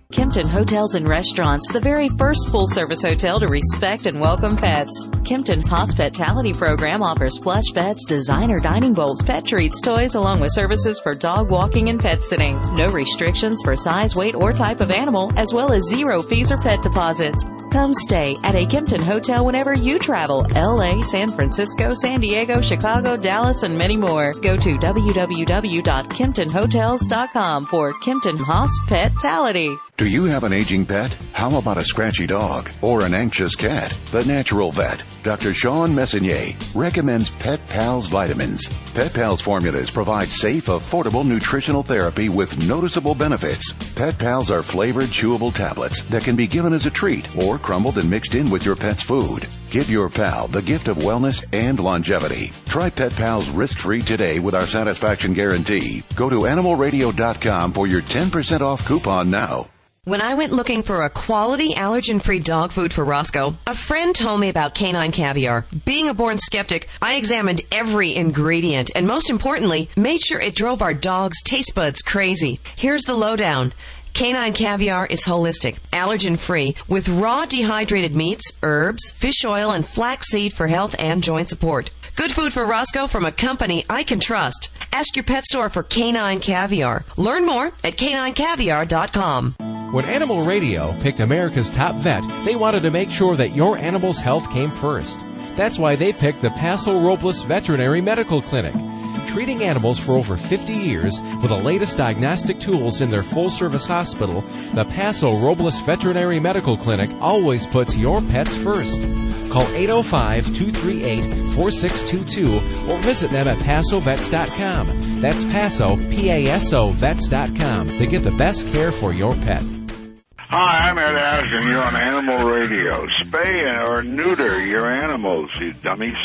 Kempton Hotels and Restaurants, the very first full-service hotel to respect and welcome pets. Kempton's hospitality program offers plush beds, designer dining bowls, pet treats, toys, along with services for dog walking and pet sitting. No restrictions for size, weight, or type of animal, as well as 0 fees or pet deposits. Come stay at a Kimpton hotel whenever you travel. LA, San Francisco, San Diego, Chicago, Dallas, and many more. Go to www.KimptonHotels.com for Kimpton Hospitality. Do you have an aging pet? How about a scratchy dog or an anxious cat? The Natural Vet, Dr. Sean Messonnier, recommends Pet Pals vitamins. Pet Pals formulas provide safe, affordable nutritional therapy with noticeable benefits. Pet Pals are flavored, chewable tablets that can be given as a treat or crumbled and mixed in with your pet's food. Give your pal the gift of wellness and longevity. Try Pet Pals risk-free today with our satisfaction guarantee. Go to animalradio.com for your 10% off coupon now. When I went looking for a quality allergen-free dog food for Roscoe, a friend told me about canine caviar. Being a born skeptic, I examined every ingredient and, most importantly, made sure it drove our dog's taste buds crazy. Here's the lowdown. Canine caviar is holistic, allergen-free, with raw dehydrated meats, herbs, fish oil, and flaxseed for health and joint support. Good food for Roscoe from a company I can trust. Ask your pet store for canine caviar. Learn more at caninecaviar.com. When Animal Radio picked America's top vet, they wanted to make sure that your animal's health came first. That's why they picked the Paso Robles Veterinary Medical Clinic. Treating animals for over 50 years with the latest diagnostic tools in their full-service hospital, the Paso Robles Veterinary Medical Clinic always puts your pets first. Call 805-238-4622 or visit them at PasoVets.com. That's Paso, P-A-S-O, Vets.com to get the best care for your pet. Hi, I'm Ed Aston. You're on Animal Radio. Spay or neuter your animals, you dummies.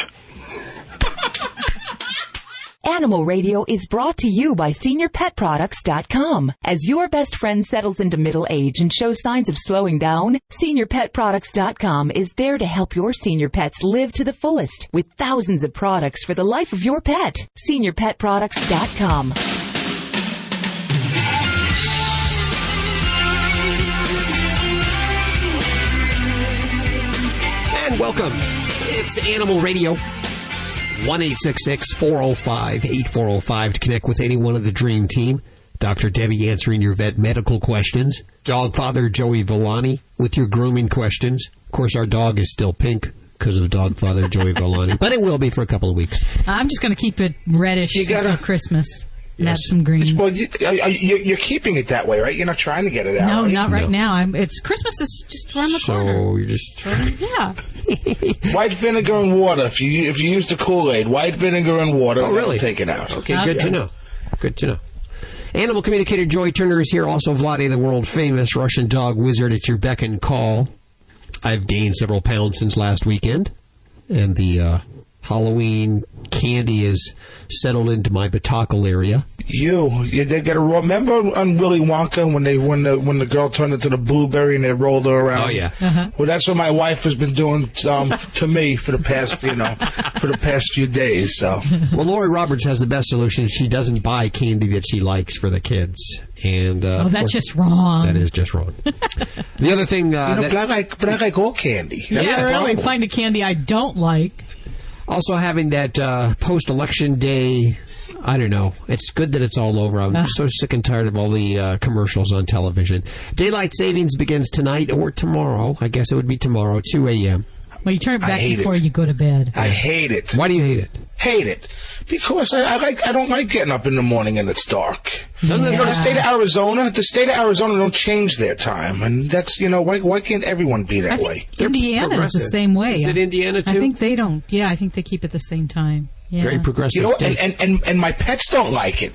Animal Radio is brought to you by SeniorPetProducts.com. As your best friend settles into middle age and shows signs of slowing down, SeniorPetProducts.com is there to help your senior pets live to the fullest with thousands of products for the life of your pet. SeniorPetProducts.com. And welcome. It's Animal Radio. 1-866-405-8405 to connect with any one of the Dream Team. Dr. Debbie answering your vet medical questions. Dogfather Joey Villani with your grooming questions. Of course, our dog is still pink because of Dogfather Joey Villani, but it will be for a couple of weeks. I'm just going to keep it reddish until Christmas. And add some green. Well, you're keeping it that way, right? You're not trying to get it out. No, right? not right now. It's Christmas is just around the corner. So you're just yeah. White vinegar and water. If you use the Kool-Aid, white vinegar and water. Oh, really? Take it out. Okay, good to know. Good to know. Animal communicator Joy Turner is here. Also, Vladdy, the world famous Russian dog wizard, at your beck and call. I've gained several pounds since last weekend, and the Halloween candy is settled into my batockle area. They got a remember on Willy Wonka when the girl turned into the blueberry and they rolled her around. Oh yeah. Well, that's what my wife has been doing to me for the past few days. So. Well, Lori Roberts has the best solution. She doesn't buy candy that she likes for the kids, and that's just wrong. That is just wrong. The other thing, but I like all candy. Yeah, really. Find a candy I don't like. Also having that post-election day, I don't know. It's good that it's all over. I'm so sick and tired of all the commercials on television. Daylight savings begins tonight or tomorrow. I guess it would be tomorrow, 2 a.m. Well, you turn it back before you go to bed. I hate it. Why do you hate it? Hate it because I don't like getting up in the morning and it's dark. The state of Arizona don't change their time, and that's why can't everyone be that way? Indiana is the same way. Is it Indiana too? I think they don't. Yeah, I think they keep it the same time. Yeah. Very progressive state. And my pets don't like it.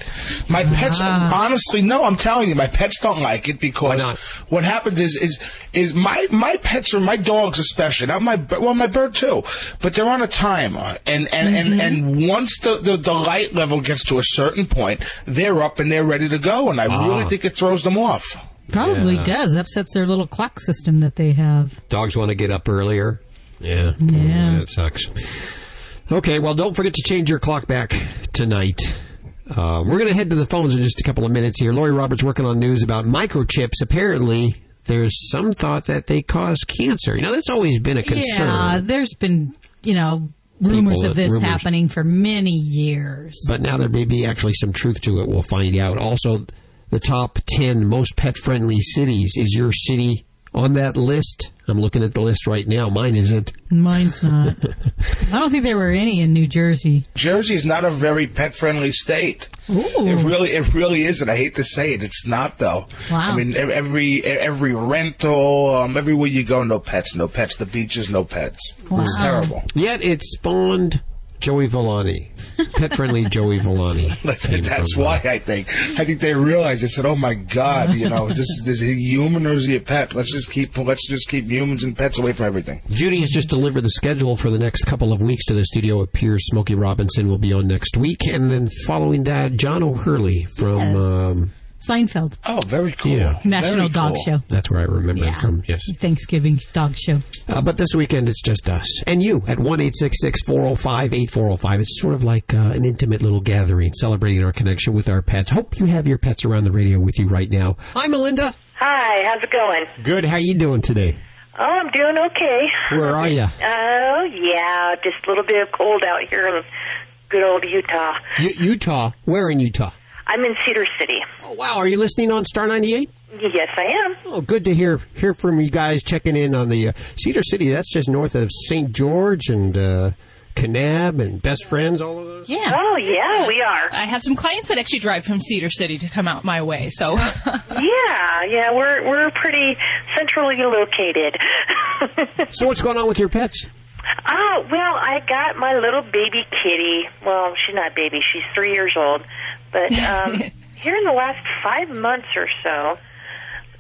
My pets, honestly, no, I'm telling you, my pets don't like it because what happens is my pets or my dogs especially, not my bird too, but they're on a timer, and once the light level gets to a certain point, they're up and they're ready to go, and I really think it throws them off. Probably does. Upsets their little clock system that they have. Dogs want to get up earlier. Yeah. That sucks. Okay, well, don't forget to change your clock back tonight. We're going to head to the phones in just a couple of minutes here. Lori Roberts working on news about microchips. Apparently, there's some thought that they cause cancer. That's always been a concern. Yeah, there's been, rumors of this happening for many years. But now there may be actually some truth to it. We'll find out. Also, the top 10 most pet-friendly cities. Is your city on that list? I'm looking at the list right now. Mine isn't. Mine's not. I don't think there were any in New Jersey. Jersey is not a very pet-friendly state. Ooh. It really isn't. I hate to say it. It's not, though. Wow. I mean, every rental, everywhere you go, no pets. The beaches, no pets. Wow. It's terrible. Yet it spawned Joey Villani. Pet-friendly Joey Villani. That's why I think they realized. They said, "Oh my God, is he a human or is he a pet? Let's just keep humans and pets away from everything." Judy has just delivered the schedule for the next couple of weeks to the studio. It appears Smokey Robinson will be on next week, and then following that, John O'Hurley from Seinfeld. Oh, very cool. Yeah. National Dog Show. That's where I remember him from. Yes. Thanksgiving dog show. But this weekend it's just us and you at 1-866-405-8405. It's sort of like an intimate little gathering, celebrating our connection with our pets. Hope you have your pets around the radio with you right now. Hi, Melinda. Hi, how's it going? Good. How you doing today? Oh, I'm doing okay. Where are you? Oh, yeah, just a little bit of cold out here in good old Utah. Utah? Where in Utah? I'm in Cedar City. Oh, wow. Are you listening on Star 98? Yes, I am. Oh, good to hear from you guys checking in on the Cedar City. That's just north of St. George and Kanab and Best Friends, all of those. Yeah. Oh, yeah, we are. I have some clients that actually drive from Cedar City to come out my way. So. Yeah, we're pretty centrally located. So what's going on with your pets? Oh, well, I got my little baby kitty. Well, she's not baby. She's 3 years old. But here in the last 5 months or so,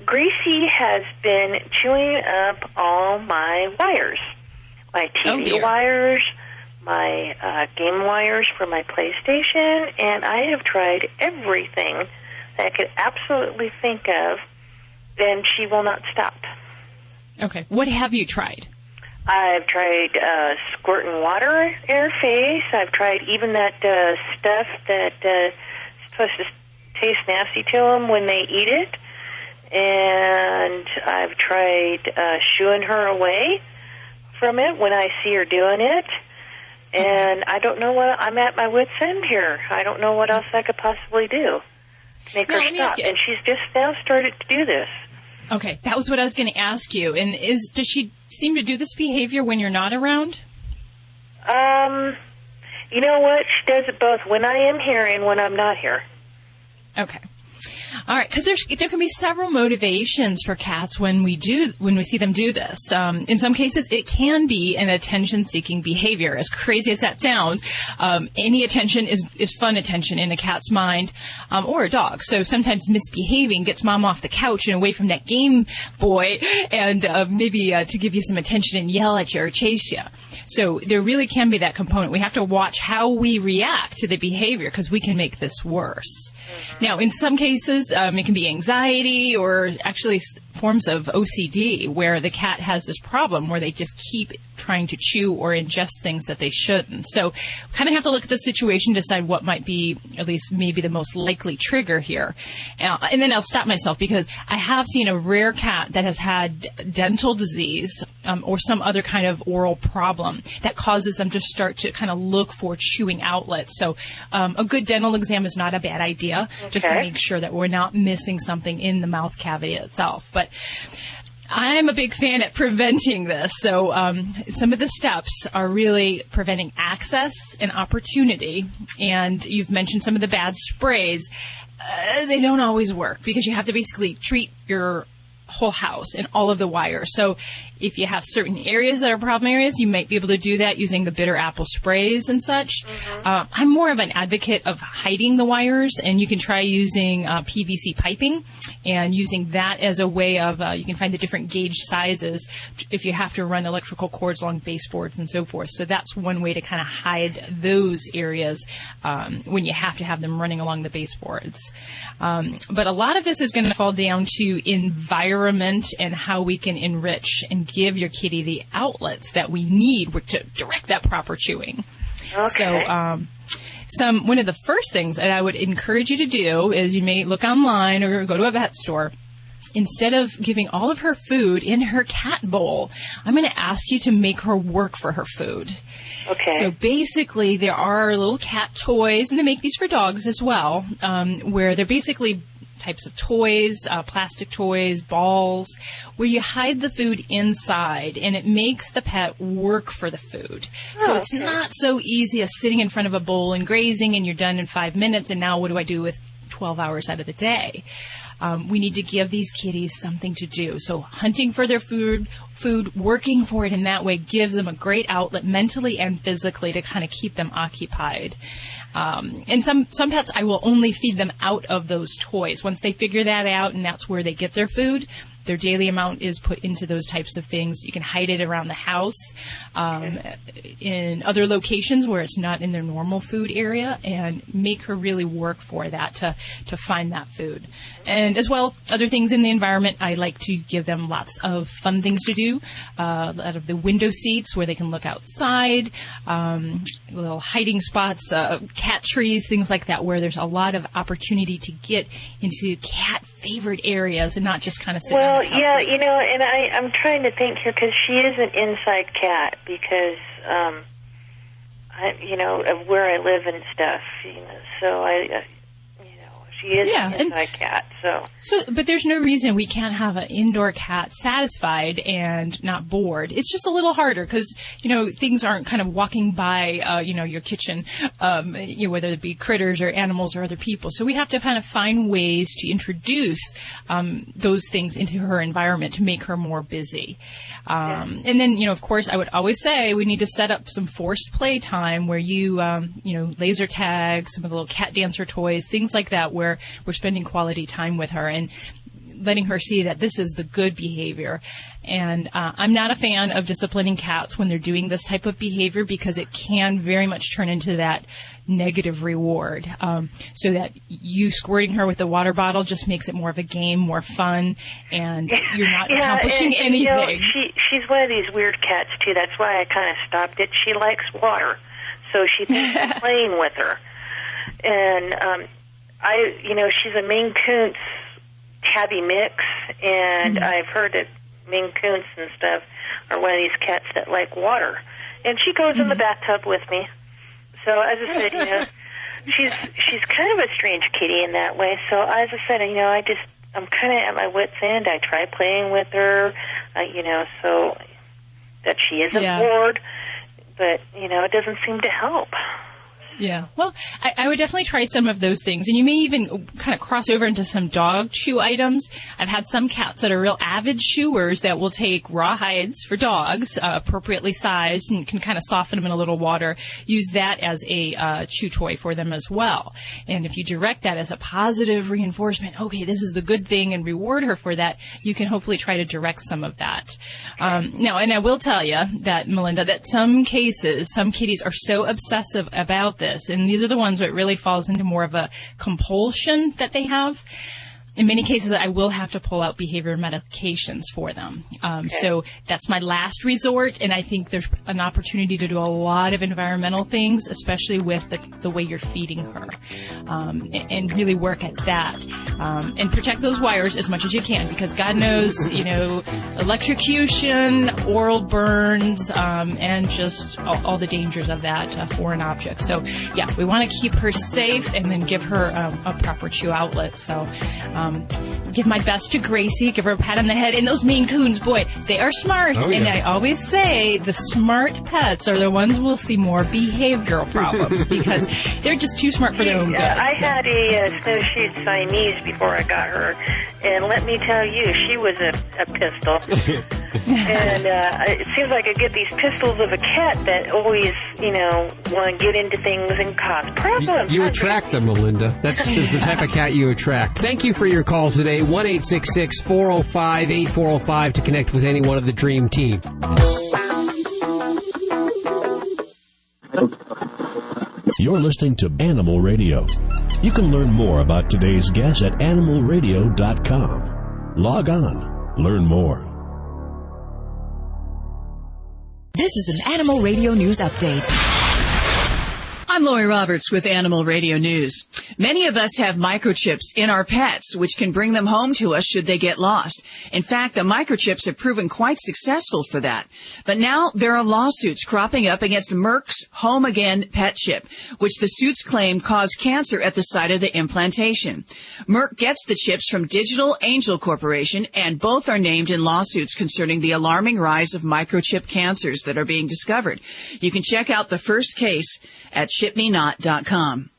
Gracie has been chewing up all my wires. My TV wires, my game wires for my PlayStation, and I have tried everything that I could absolutely think of, and she will not stop. Okay. What have you tried? I've tried squirting water in her face. I've tried even that stuff that is supposed to taste nasty to them when they eat it. And I've tried shooing her away from it when I see her doing it. And I don't know what, I'm at my wit's end here. I don't know what else I could possibly do to make her stop. And she's just now started to do this. Okay, that was what I was going to ask you. And does she seem to do this behavior when you're not around? You know what? She does it both when I am here and when I'm not here. Okay. All right, because there can be several motivations for cats when we see them do this. In some cases, it can be an attention-seeking behavior. As crazy as that sounds, any attention is fun attention in a cat's mind, or a dog. So sometimes misbehaving gets mom off the couch and away from that Game Boy, and maybe to give you some attention and yell at you or chase you. So there really can be that component. We have to watch how we react to the behavior because we can make this worse. Now, in some cases, it can be anxiety or actually forms of OCD where the cat has this problem where they just keep trying to chew or ingest things that they shouldn't. So kind of have to look at the situation, decide what might be at least maybe the most likely trigger here. And then I'll stop myself because I have seen a rare cat that has had dental disease or some other kind of oral problem that causes them to start to kind of look for chewing outlets. So a good dental exam is not a bad idea, just to make sure that we're not missing something in the mouth cavity itself. But I'm a big fan at preventing this. So some of the steps are really preventing access and opportunity. And you've mentioned some of the bad sprays. They don't always work because you have to basically treat your whole house and all of the wires. So if you have certain areas that are problem areas, you might be able to do that using the bitter apple sprays and such. I'm more of an advocate of hiding the wires, and you can try using PVC piping and using that as a way of, you can find the different gauge sizes if you have to run electrical cords along baseboards and so forth. So that's one way to kind of hide those areas when you have to have them running along the baseboards. But a lot of this is going to fall down to environment and how we can enrich and give your kitty the outlets that we need to direct that proper chewing. Okay. So one of the first things that I would encourage you to do is you may look online or go to a vet store. Instead of giving all of her food in her cat bowl, I'm going to ask you to make her work for her food. Okay. So basically, there are little cat toys, and they make these for dogs as well, where they're basically types of toys, plastic toys, balls, where you hide the food inside, and it makes the pet work for the food. So it's not so easy as sitting in front of a bowl and grazing, and you're done in 5 minutes, and now what do I do with 12 hours out of the day? We need to give these kitties something to do. So hunting for their food, working for it in that way gives them a great outlet mentally and physically to kind of keep them occupied. And some pets, I will only feed them out of those toys. Once they figure that out and that's where they get their food, their daily amount is put into those types of things. You can hide it around the house, in other locations where it's not in their normal food area, and make her really work for that to find that food. And as well, other things in the environment, I like to give them lots of fun things to do. Out of the window seats where they can look outside, little hiding spots, cat trees, things like that, where there's a lot of opportunity to get into cat favorite areas and not just kind of sit Well, yeah, you know, and I'm trying to think here because she is an inside cat because, of where I live and stuff, so she is an inside cat, so, but there's no reason we can't have an indoor cat satisfied and not bored. It's just a little harder because, things aren't kind of walking by, your kitchen, whether it be critters or animals or other people. So we have to kind of find ways to introduce those things into her environment to make her more busy. And then, of course, I would always say we need to set up some forced play time where you, laser tag, some of the little cat dancer toys, things like that, where we're spending quality time with her and letting her see that this is the good behavior. And I'm not a fan of disciplining cats when they're doing this type of behavior because it can very much turn into that negative reward. So that you squirting her with the water bottle just makes it more of a game, more fun, and you're not accomplishing anything. She's one of these weird cats, too. That's why I kind of stopped it. She likes water, so she thinks I'm playing with her. And she's a Maine Coons tabby mix, and I've heard that Maine Coons and stuff are one of these cats that like water. And she goes in the bathtub with me. So as I said, she's kind of a strange kitty in that way. So as I said, I'm kind of at my wit's end. I try playing with her, so that she isn't bored, but it doesn't seem to help. Yeah. Well, I would definitely try some of those things. And you may even kind of cross over into some dog chew items. I've had some cats that are real avid chewers that will take raw hides for dogs, appropriately sized, and can kind of soften them in a little water, use that as a chew toy for them as well. And if you direct that as a positive reinforcement, okay, this is the good thing, and reward her for that, you can hopefully try to direct some of that. Now, and I will tell you that, Melinda, that some cases, some kitties are so obsessive about this, and these are the ones where it really falls into more of a compulsion that they have. In many cases, I will have to pull out behavior medications for them. So that's my last resort, and I think there's an opportunity to do a lot of environmental things, especially with the way you're feeding her, and really work at that. And protect those wires as much as you can, because God knows, electrocution, oral burns, and just all the dangers of that foreign object. So, we want to keep her safe and then give her a proper chew outlet. So, give my best to Gracie, give her a pat on the head. And those Maine Coons, boy, they are smart. Oh, yeah. And I always say the smart pets are the ones we'll see more behavioral problems because they're just too smart for their own good. I had a snowshoe Siamese before I got her, and let me tell you, she was a pistol. And it seems like I get these pistols of a cat that always, want to get into things and cause problems. You attract them, Melinda. That's the type of cat you attract. Thank you for your call today. 1-866-405-8405 to connect with anyone of the Dream Team. You're listening to Animal Radio. You can learn more about today's guest at animalradio.com. Log on. Learn more. This is an Animal Radio News Update. I'm Lori Roberts with Animal Radio News. Many of us have microchips in our pets, which can bring them home to us should they get lost. In fact, the microchips have proven quite successful for that. But now there are lawsuits cropping up against Merck's Home Again pet chip, which the suits claim caused cancer at the site of the implantation. Merck gets the chips from Digital Angel Corporation, and both are named in lawsuits concerning the alarming rise of microchip cancers that are being discovered. You can check out the first case at shipmenot.com.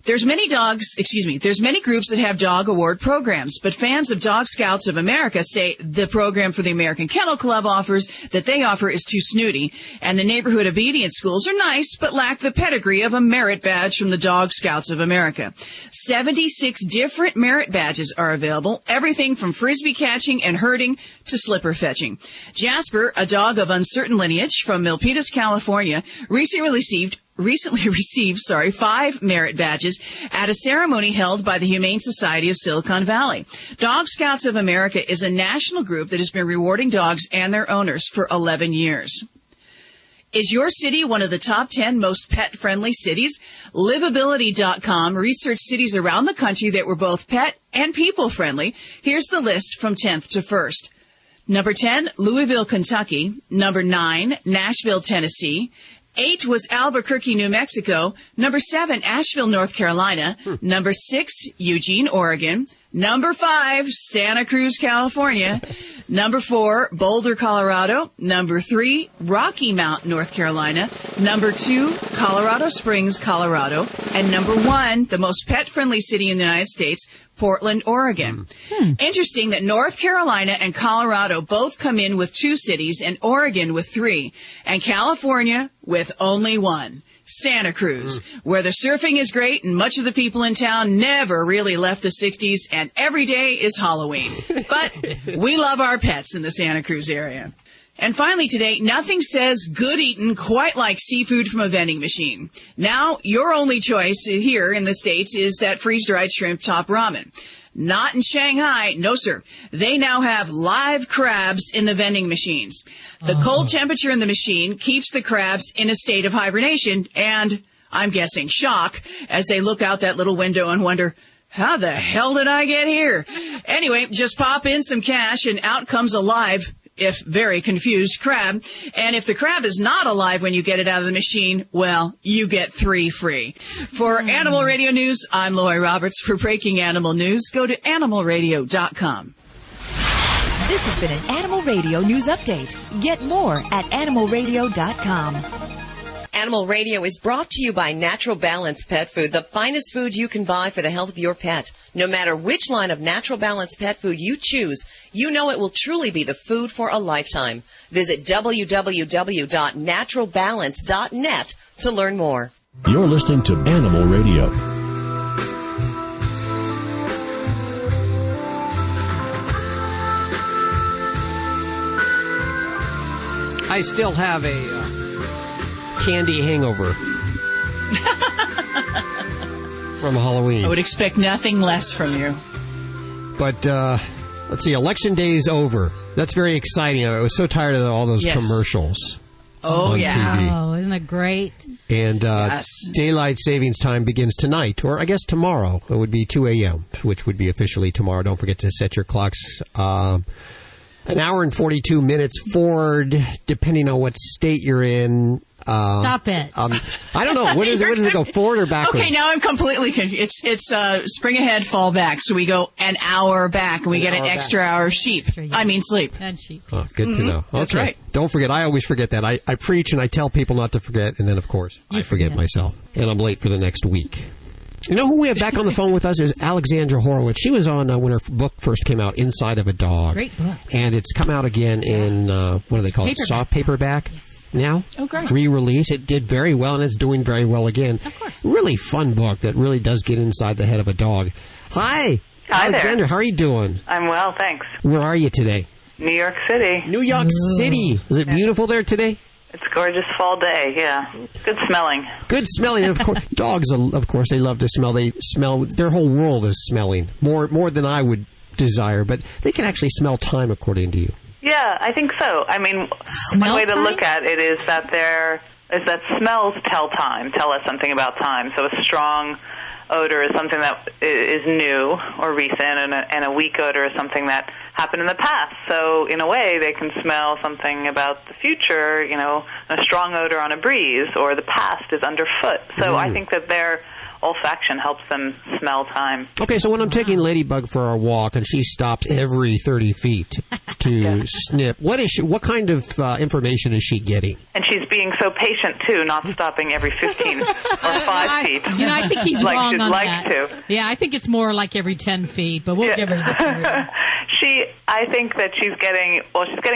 There's many groups that have dog award programs, but fans of Dog Scouts of America say the program for the American Kennel Club offers is too snooty, and the neighborhood obedience schools are nice, but lack the pedigree of a merit badge from the Dog Scouts of America. 76 different merit badges are available, everything from frisbee catching and herding to slipper fetching. Jasper, a dog of uncertain lineage from Milpitas, California, recently received 5 merit badges at a ceremony held by the Humane Society of Silicon Valley. Dog Scouts of America is a national group that has been rewarding dogs and their owners for 11 years. Is your city one of the top 10 most pet-friendly cities? Livability.com researched cities around the country that were both pet and people-friendly. Here's the list from 10th to 1st. Number 10, Louisville, Kentucky. Number 9, Nashville, Tennessee. 8 was Albuquerque, New Mexico. Number 7, Asheville, North Carolina. Number 6, Eugene, Oregon. Number 5, Santa Cruz, California. Number 4, Boulder, Colorado. Number 3, Rocky Mount, North Carolina. Number 2, Colorado Springs, Colorado. And number 1, the most pet-friendly city in the United States, Portland, Oregon. Interesting that North Carolina and Colorado both come in with 2 cities and Oregon with 3, and California with only 1. Santa Cruz, where the surfing is great and much of the people in town never really left the 60s, and every day is Halloween. But we love our pets in the Santa Cruz area. And finally today, nothing says good eating quite like seafood from a vending machine. Now, your only choice here in the States is that freeze-dried shrimp top ramen. Not in Shanghai. No, sir. They now have live crabs in the vending machines. The cold temperature in the machine keeps the crabs in a state of hibernation and, I'm guessing, shock as they look out that little window and wonder, how the hell did I get here? Anyway, just pop in some cash and out comes a live, if very confused, crab. And if the crab is not alive when you get it out of the machine, well, you get 3 free. For Animal Radio News, I'm Lori Roberts. For Breaking Animal News, go to animalradio.com. This has been an Animal Radio News Update. Get more at animalradio.com. Animal Radio is brought to you by Natural Balance Pet Food, the finest food you can buy for the health of your pet. No matter which line of Natural Balance Pet Food you choose, you know it will truly be the food for a lifetime. Visit www.naturalbalance.net to learn more. You're listening to Animal Radio. I still have a candy hangover from Halloween. I would expect nothing less from you. But let's see, Election Day is over. That's very exciting. I was so tired of all those commercials on TV. Oh, isn't that great? And Daylight Savings Time begins tonight, or I guess tomorrow. It would be 2 a.m., which would be officially tomorrow. Don't forget to set your clocks an hour and 42 minutes forward, depending on what state you're in. Stop it. I don't know. What is it? Does it go forward or backwards? Okay, now I'm completely confused. It's spring ahead, fall back. So we go an hour back, and we get an extra hour of sleep. And sheep. Oh, good to know. Okay. That's right. Don't forget. I always forget that. I preach and I tell people not to forget, and then, of course, I forget myself. And I'm late for the next week. You know who we have back on the phone with us is Alexandra Horowitz. She was on when her book first came out, Inside of a Dog. Great book. And it's come out again in, what do they call it, soft paperback now? Oh, great. Re-release. It did very well, and it's doing very well again. Of course. Really fun book that really does get inside the head of a dog. Hi. Hi Alexandra, there. how are you doing? I'm well, thanks. Where are you today? New York City. New York City. Is it beautiful there today? It's a gorgeous fall day, yeah. Good smelling. Good smelling. And of course, dogs, of course, they love to smell. They smell, their whole world is smelling, more than I would desire. But they can actually smell time, according to you. Yeah, I think so. I mean, one way to look at it is that they're is that smells tell us something about time. So a strong odor is something that is new or recent, and a weak odor is something that happened in the past. So in a way, they can smell something about the future, a strong odor on a breeze, or the past is underfoot. So I think that their olfaction helps them smell time. Okay, so when I'm taking Ladybug for our walk and she stops every 30 feet to sniff, what kind of information is she getting? And she's being so patient, too, not stopping every 15 or 5 feet. I think he's like wrong she'd on like that. To. Yeah, I think it's more like every 10 feet, but we'll give her the 30. I think that she's getting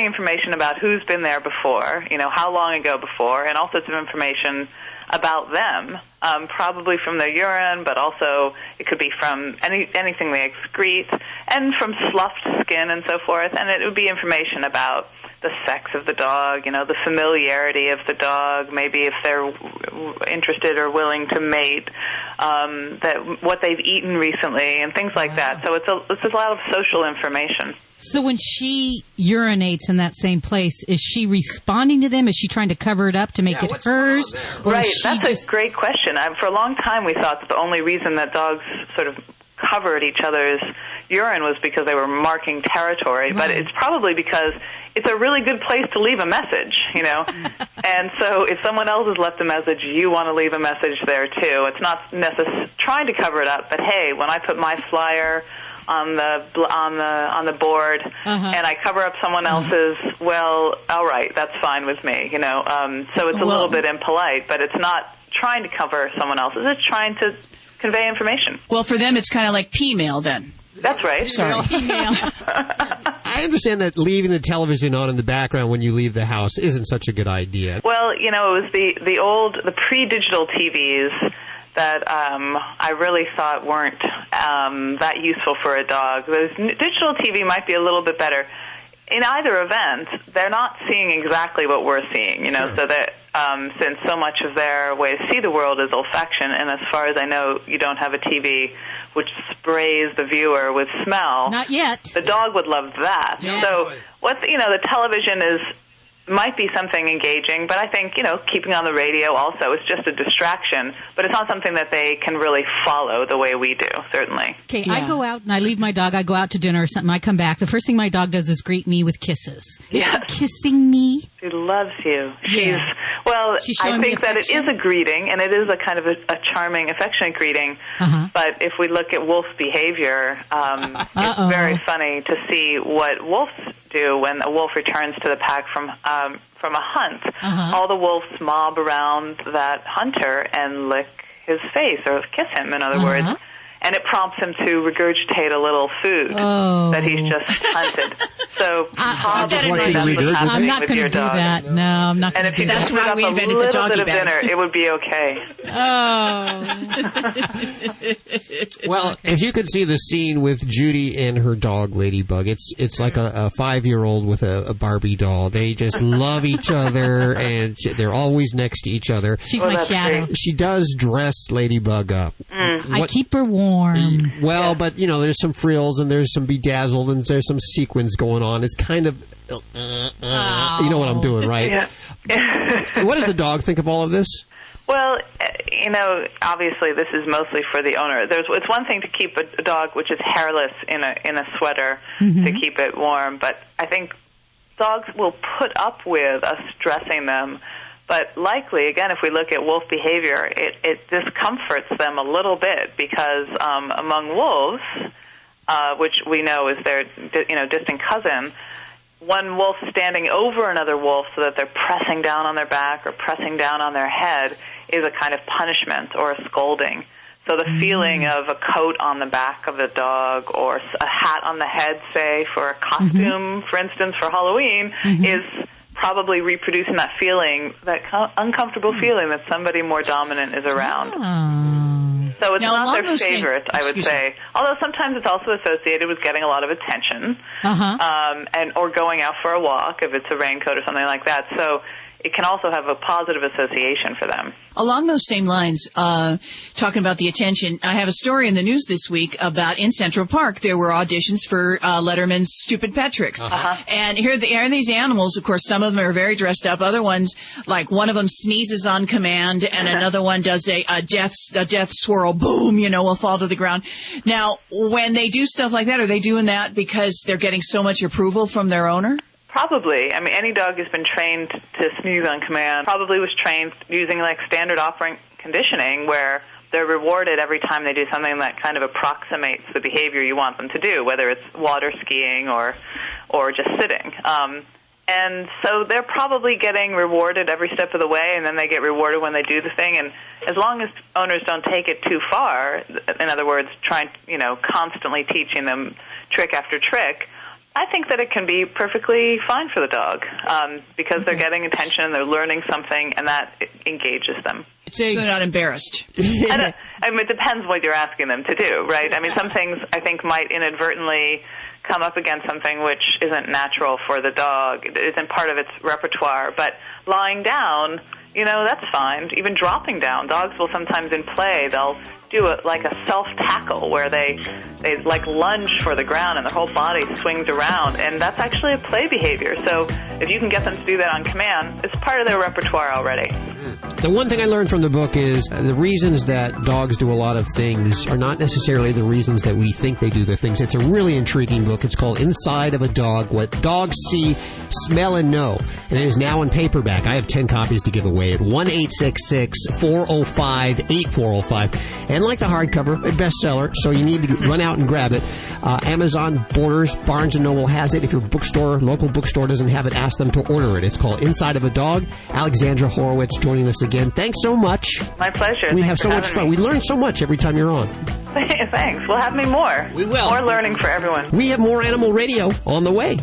information about who's been there before, how long ago before, and all sorts of information about them, probably from their urine, but also it could be from anything they excrete, and from sloughed skin and so forth. And it would be information about the sex of the dog, the familiarity of the dog, maybe if they're interested or willing to mate, what they've eaten recently, and things like that. So it's a lot of social information. So when she urinates in that same place, is she responding to them? Is she trying to cover it up to make it hers? Right, that's a great question. For a long time we thought that the only reason that dogs sort of covered each other's urine was because they were marking territory, but it's probably because it's a really good place to leave a message, and so if someone else has left a message, you want to leave a message there too. It's not necessarily trying to cover it up, but hey, when I put my flyer on the board and I cover up someone else's, well, all right, that's fine with me, so it's a little bit impolite, but it's not trying to cover someone else's, it's trying to convey information. Well, for them, it's kind of like P-mail then. That's right. Sorry. I understand that leaving the television on in the background when you leave the house isn't such a good idea. Well, it was the pre-digital TVs that I really thought weren't that useful for a dog. Digital TV might be a little bit better. In either event, they're not seeing exactly what we're seeing, so that since so much of their way to see the world is olfaction, and as far as I know, you don't have a TV which sprays the viewer with smell. Not yet. The dog would love that. Yeah. So the television might be something engaging, but I think, keeping on the radio also is just a distraction, but it's not something that they can really follow the way we do, certainly. Okay, I go out and I leave my dog, I go out to dinner or something, I come back, the first thing my dog does is greet me with kisses. Is she kissing me? She loves you. Yes. I think that it is a greeting, and it is a kind of a charming, affectionate greeting, but if we look at wolf behavior, it's very funny to see what wolves do when a wolf returns to the pack from a hunt. All the wolves mob around that hunter and lick his face, or kiss him, in other words. And it prompts him to regurgitate a little food that he's just hunted. So probably that's what's I'm not with going your to do dog. that. No, I'm not going to do that. That's why we invented the doggy bag. Dinner, it would be okay. Well, if you could see the scene with Judy and her dog Ladybug, it's like a 5-year-old with a Barbie doll. They just love each other, and they're always next to each other. She's my shadow. She does dress Ladybug up. I keep her warm. Well, but there's some frills and there's some bedazzled and there's some sequins going on. It's kind of, you know what I'm doing, right? Yeah. What does the dog think of all of this? Well, obviously this is mostly for the owner. It's one thing to keep a dog which is hairless in a sweater to keep it warm, but I think dogs will put up with us dressing them. But likely, again, if we look at wolf behavior, it discomforts them a little bit because among wolves, which we know is their distant cousin, one wolf standing over another wolf so that they're pressing down on their back or pressing down on their head is a kind of punishment or a scolding. So the feeling of a coat on the back of the dog or a hat on the head, say, for a costume, for instance, for Halloween, is probably reproducing that feeling, that uncomfortable feeling that somebody more dominant is around. So it's not their favorite, I would say. Although sometimes it's also associated with getting a lot of attention, or going out for a walk if it's a raincoat or something like that. So it can also have a positive association for them. Along those same lines, talking about the attention, I have a story in the news this week about in Central Park, there were auditions for Letterman's Stupid Pet Tricks. And here are these animals. Of course, some of them are very dressed up. Other ones, like one of them sneezes on command, and another one does a death swirl, boom, will fall to the ground. Now, when they do stuff like that, are they doing that because they're getting so much approval from their owner? Probably. I mean, any dog who's been trained to sneeze on command probably was trained using like standard operant conditioning where they're rewarded every time they do something that kind of approximates the behavior you want them to do, whether it's water skiing or just sitting. And so they're probably getting rewarded every step of the way, and then they get rewarded when they do the thing. And as long as owners don't take it too far, in other words, constantly teaching them trick after trick, I think that it can be perfectly fine for the dog because they're getting attention and they're learning something, and that engages them. So they're not embarrassed. I mean, it depends what you're asking them to do, right? I mean, some things I think might inadvertently come up against something which isn't natural for the dog. It isn't part of its repertoire. But lying down, that's fine. Even dropping down. Dogs will sometimes in play, they'll do like a self-tackle where they like lunge for the ground and their whole body swings around, and that's actually a play behavior. So if you can get them to do that on command, it's part of their repertoire already. The one thing I learned from the book is the reasons that dogs do a lot of things are not necessarily the reasons that we think they do the things. It's a really intriguing book. It's called Inside of a Dog, What Dogs See, Smell, and Know. And it is now in paperback. I have 10 copies to give away at 1-866-405-8405. And like the hardcover, a bestseller, so you need to run out and grab it. Amazon, Borders, Barnes & Noble has it. If your local bookstore doesn't have it, ask them to order it. It's called Inside of a Dog. Alexandra Horowitz joining us again. Thanks so much. My pleasure. We have so much fun. We learn so much every time you're on. Thanks. We'll have me more. We will. More learning for everyone. We have more Animal Radio on the way.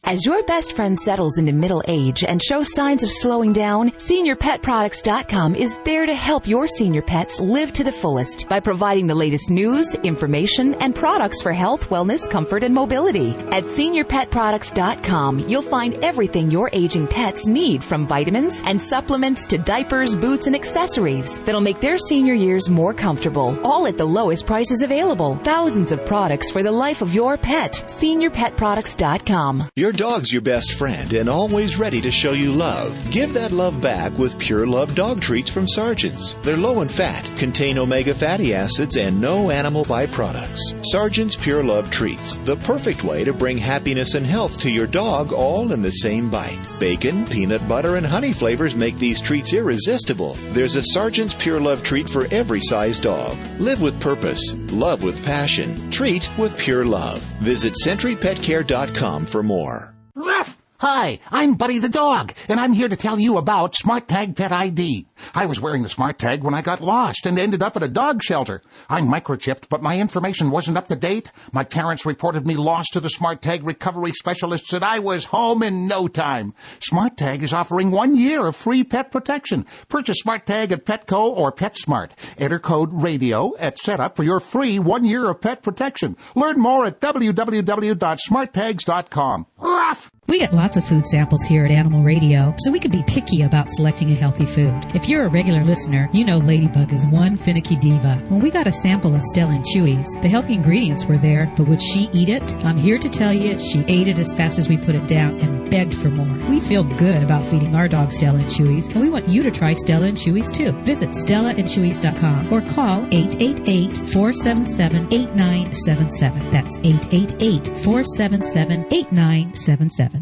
As your best friend settles into middle age and shows signs of slowing down, SeniorPetProducts.com is there to help your senior pets live to the fullest by providing the latest news, information, and products for health, wellness, comfort, and mobility. At SeniorPetProducts.com, you'll find everything your aging pets need, from vitamins and supplements to diapers, boots, and accessories that'll make their senior years more comfortable, all at the lowest prices available. Thousands of products for the life of your pet. SeniorPetProducts.com. Your dog's your best friend and always ready to show you love. Give that love back with Pure Love dog treats from Sargent's. They're low in fat, contain omega fatty acids, and no animal byproducts. Sargent's Pure Love treats, the perfect way to bring happiness and health to your dog, all in the same bite. Bacon, peanut butter, and honey flavors make these treats irresistible. There's a Sargent's Pure Love treat for every size dog. Live with purpose. Love with passion. Treat with Pure Love. Visit SentryPetCare.com for more. Ruff! Hi, I'm Buddy the dog, and I'm here to tell you about Smart Tag Pet ID. I was wearing the Smart Tag when I got lost and ended up at a dog shelter. I'm microchipped, but my information wasn't up to date. My parents reported me lost to the Smart Tag recovery specialists, and I was home in no time. Smart Tag is offering 1 year of free pet protection. Purchase Smart Tag at Petco or PetSmart. Enter code RADIO at setup for your free 1 year of pet protection. Learn more at www.smarttags.com. Ruff! We get lots of food samples here at Animal Radio, so we can be picky about selecting a healthy food. If you're a regular listener, you know Ladybug is one finicky diva. When we got a sample of Stella and Chewy's, the healthy ingredients were there, but would she eat it? I'm here to tell you she ate it as fast as we put it down and begged for more. We feel good about feeding our dog Stella and Chewy's, and we want you to try Stella and Chewy's too. Visit StellaandChewy's.com or call 888-477-8977. That's 888-477-8977.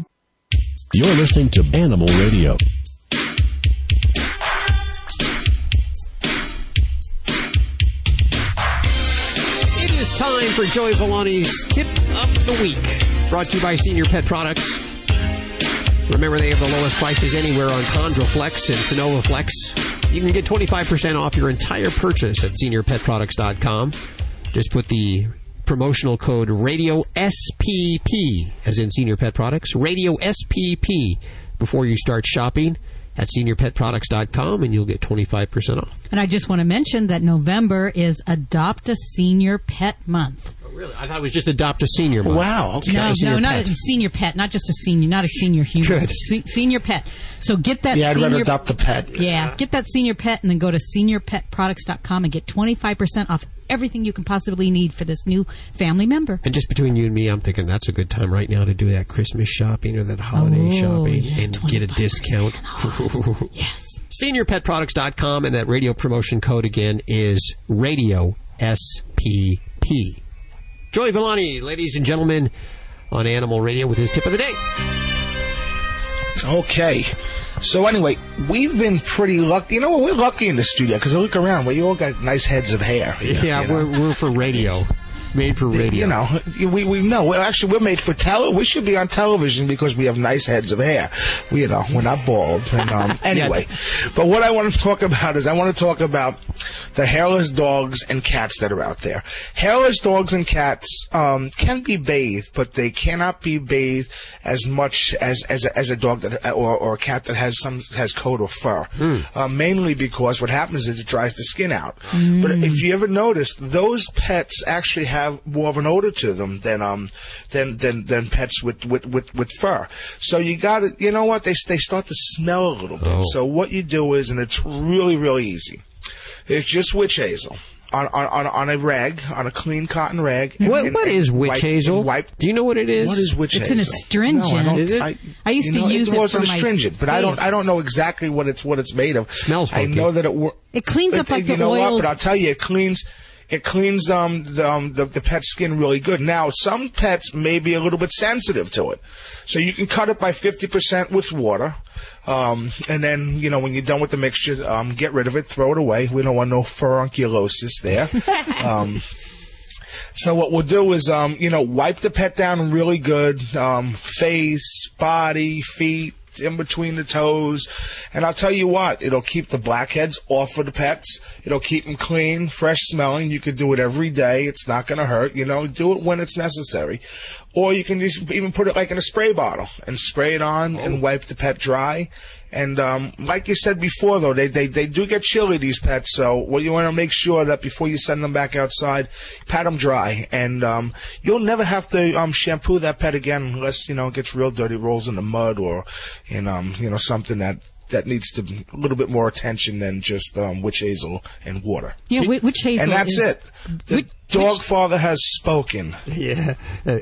You're listening to Animal Radio. It is time for Joey Villani's Tip of the Week, brought to you by Senior Pet Products. Remember, they have the lowest prices anywhere on Chondroflex and Synovaflex. You can get 25% off your entire purchase at SeniorPetProducts.com. Just put the promotional code Radio SPP, as in Senior Pet Products, Radio SPP, before you start shopping at SeniorPetProducts.com, and you'll get 25% off. And I just want to mention that November is Adopt a Senior Pet Month. Really? I thought it was just adopt a senior. Month. Wow. Okay. No, not a senior pet, not just a senior, not a senior human. Senior pet. So get that. Yeah, I'd rather adopt the pet. Yeah, get that senior pet, and then go to seniorpetproducts.com and get 25% off everything you can possibly need for this new family member. And just between you and me, I'm thinking that's a good time right now to do that Christmas shopping or that holiday shopping and get a discount. Yes. Seniorpetproducts.com, and that radio promotion code again is Radio SPP. Joey Villani, ladies and gentlemen, on Animal Radio with his tip of the day. Okay. So anyway, we've been pretty lucky. You know what? We're lucky in the studio because I look around. We all got nice heads of hair. We're for radio. Made for radio. We know. Well, actually, we're made for we should be on television because we have nice heads of hair. We're not bald. And, anyway, but what I want to talk about is the hairless dogs and cats that are out there. Hairless dogs and cats can be bathed, but they cannot be bathed as much as a dog that or a cat that has coat or fur. Mainly because what happens is it dries the skin out. But if you ever noticed, those pets actually have more of an odor to them than pets with fur. So you got to, you know what? They start to smell a little bit. So what you do is, and it's really, really easy. It's just witch hazel on a rag, on a clean cotton rag. What is witch hazel? Do you know what it is? What is witch hazel? It's an astringent. No, is it? I used to use it for an astringent, but I don't know exactly what it's made of. Smells funky. I know that it cleans up like the oils. But I'll tell you, it cleans the pet's skin really good. Now, some pets may be a little bit sensitive to it. So you can cut it by 50% with water. And then, when you're done with the mixture, get rid of it, throw it away. We don't want no furunculosis there. So what we'll do is, wipe the pet down really good. Face, body, feet, in between the toes. And I'll tell you what, it'll keep the blackheads off of the pets. It'll keep them clean, fresh smelling. You could do it every day. It's not going to hurt. Do it when it's necessary. Or you can just even put it like in a spray bottle and spray it on and wipe the pet dry. And like you said before, though, they do get chilly, these pets. So you want to make sure that before you send them back outside, pat them dry. And you'll never have to shampoo that pet again unless, it gets real dirty, rolls in the mud or in, something that needs a little bit more attention than just witch hazel and water. Yeah, witch hazel. And that's it. The Dogfather has spoken. Yeah.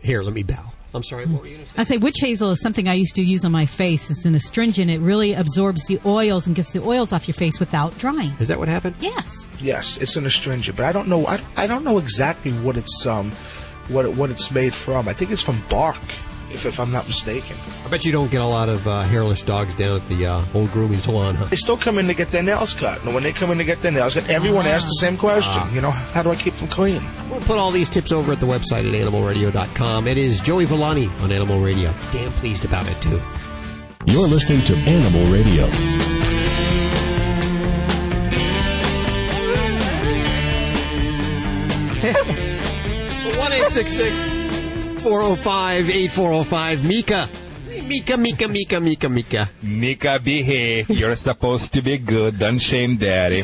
Here, let me bow. I'm sorry, what were you going to say? I say witch hazel is something I used to use on my face. It's an astringent. It really absorbs the oils and gets the oils off your face without drying. Is that what happened? Yes. Yes, it's an astringent, but I don't know. I don't know exactly what it's what it's made from. I think it's from bark, if I'm not mistaken. I bet you don't get a lot of hairless dogs down at the old grooming salon, huh? They still come in to get their nails cut. And when they come in to get their nails cut, everyone asks the same question. How do I keep them clean? We'll put all these tips over at the website at animalradio.com. It is Joey Villani on Animal Radio. Damn pleased about it, too. You're listening to Animal Radio. 1-866-405-8405. Mika. Mika. Mika, behave. You're supposed to be good. Don't shame Daddy.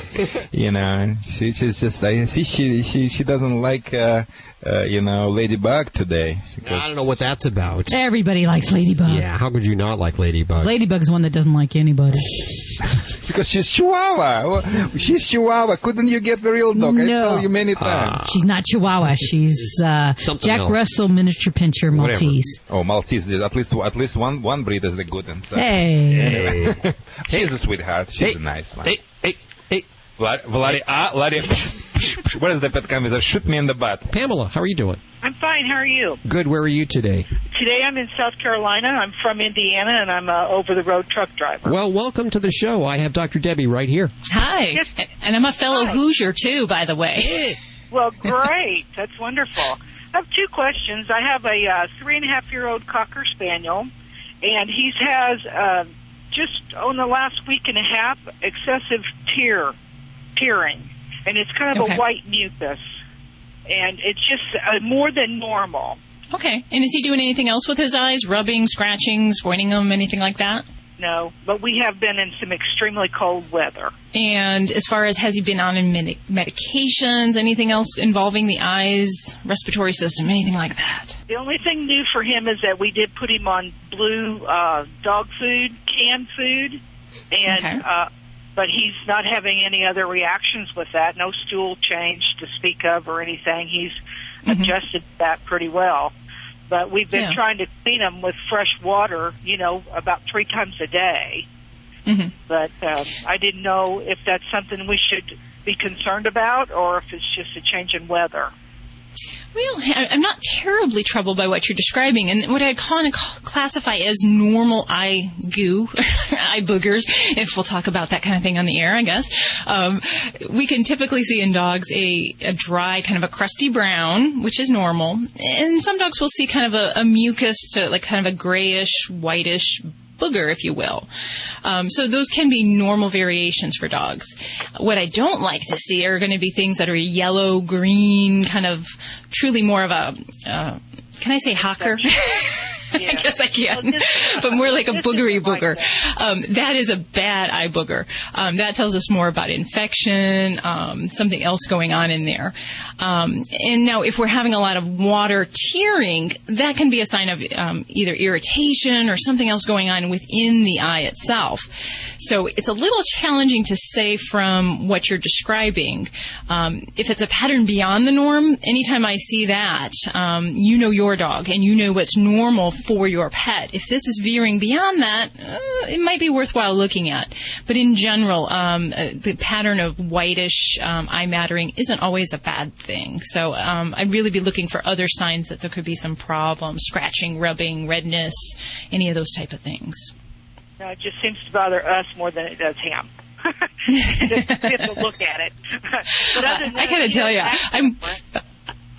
She's just. I see she doesn't like Ladybug today. I don't know what that's about. Everybody likes Ladybug. Yeah, how could you not like Ladybug? Ladybug's one that doesn't like anybody. Because she's Chihuahua. She's Chihuahua. Couldn't you get the real dog? No. I told you many times. She's not Chihuahua. She's Jack else. Russell Miniature Pinscher Maltese. Whatever. Oh, Maltese. At least one breed is the good one. Hey. Anyway. She's a sweetheart. She's a nice one. Hey. Vladi, what is the pet coming? Shoot me in the butt. Pamela, how are you doing? I'm fine. How are you? Good. Where are you today? Today I'm in South Carolina. I'm from Indiana, and I'm an over-the-road truck driver. Well, welcome to the show. I have Dr. Debbie right here. Hi. Yes. And I'm a fellow Hoosier, too, by the way. Well, great. That's wonderful. I have two questions. I have a 3.5-year-old Cocker Spaniel, and he has just in the last week and a half excessive tearing, and it's kind of a white mucus, and it's just more than normal. Okay. And is he doing anything else with his eyes? Rubbing, scratching, squinting them, anything like that? No, but we have been in some extremely cold weather. And as far as, has he been on medications, anything else involving the eyes, respiratory system, anything like that? The only thing new for him is that we did put him on blue dog food, canned food, and but he's not having any other reactions with that. No stool change to speak of or anything. He's adjusted that pretty well. But we've been trying to clean him with fresh water, about 3 times a day. Mm-hmm. But I didn't know if that's something we should be concerned about or if it's just a change in weather. Well, I'm not terribly troubled by what you're describing, and what I kind of classify as normal eye goo, eye boogers, if we'll talk about that kind of thing on the air, I guess. We can typically see in dogs a dry, kind of a crusty brown, which is normal, and some dogs will see kind of a mucus, so like kind of a grayish, whitish booger, if you will. So those can be normal variations for dogs. What I don't like to see are going to be things that are yellow, green, kind of truly more of a, can I say hawker? I guess I can, but more like a boogery booger. That is a bad eye booger. That tells us more about infection, something else going on in there. And now if we're having a lot of water tearing, that can be a sign of either irritation or something else going on within the eye itself. So it's a little challenging to say from what you're describing. If it's a pattern beyond the norm, anytime I see that, you know your dog and you know what's normal for your pet. If this is veering beyond that, it might be worthwhile looking at. But in general, the pattern of whitish eye mattering isn't always a bad thing. So I'd really be looking for other signs that there could be some problems, scratching, rubbing, redness, any of those type of things. No, it just seems to bother us more than it does him. Just to look at it. But other than I gotta tell you,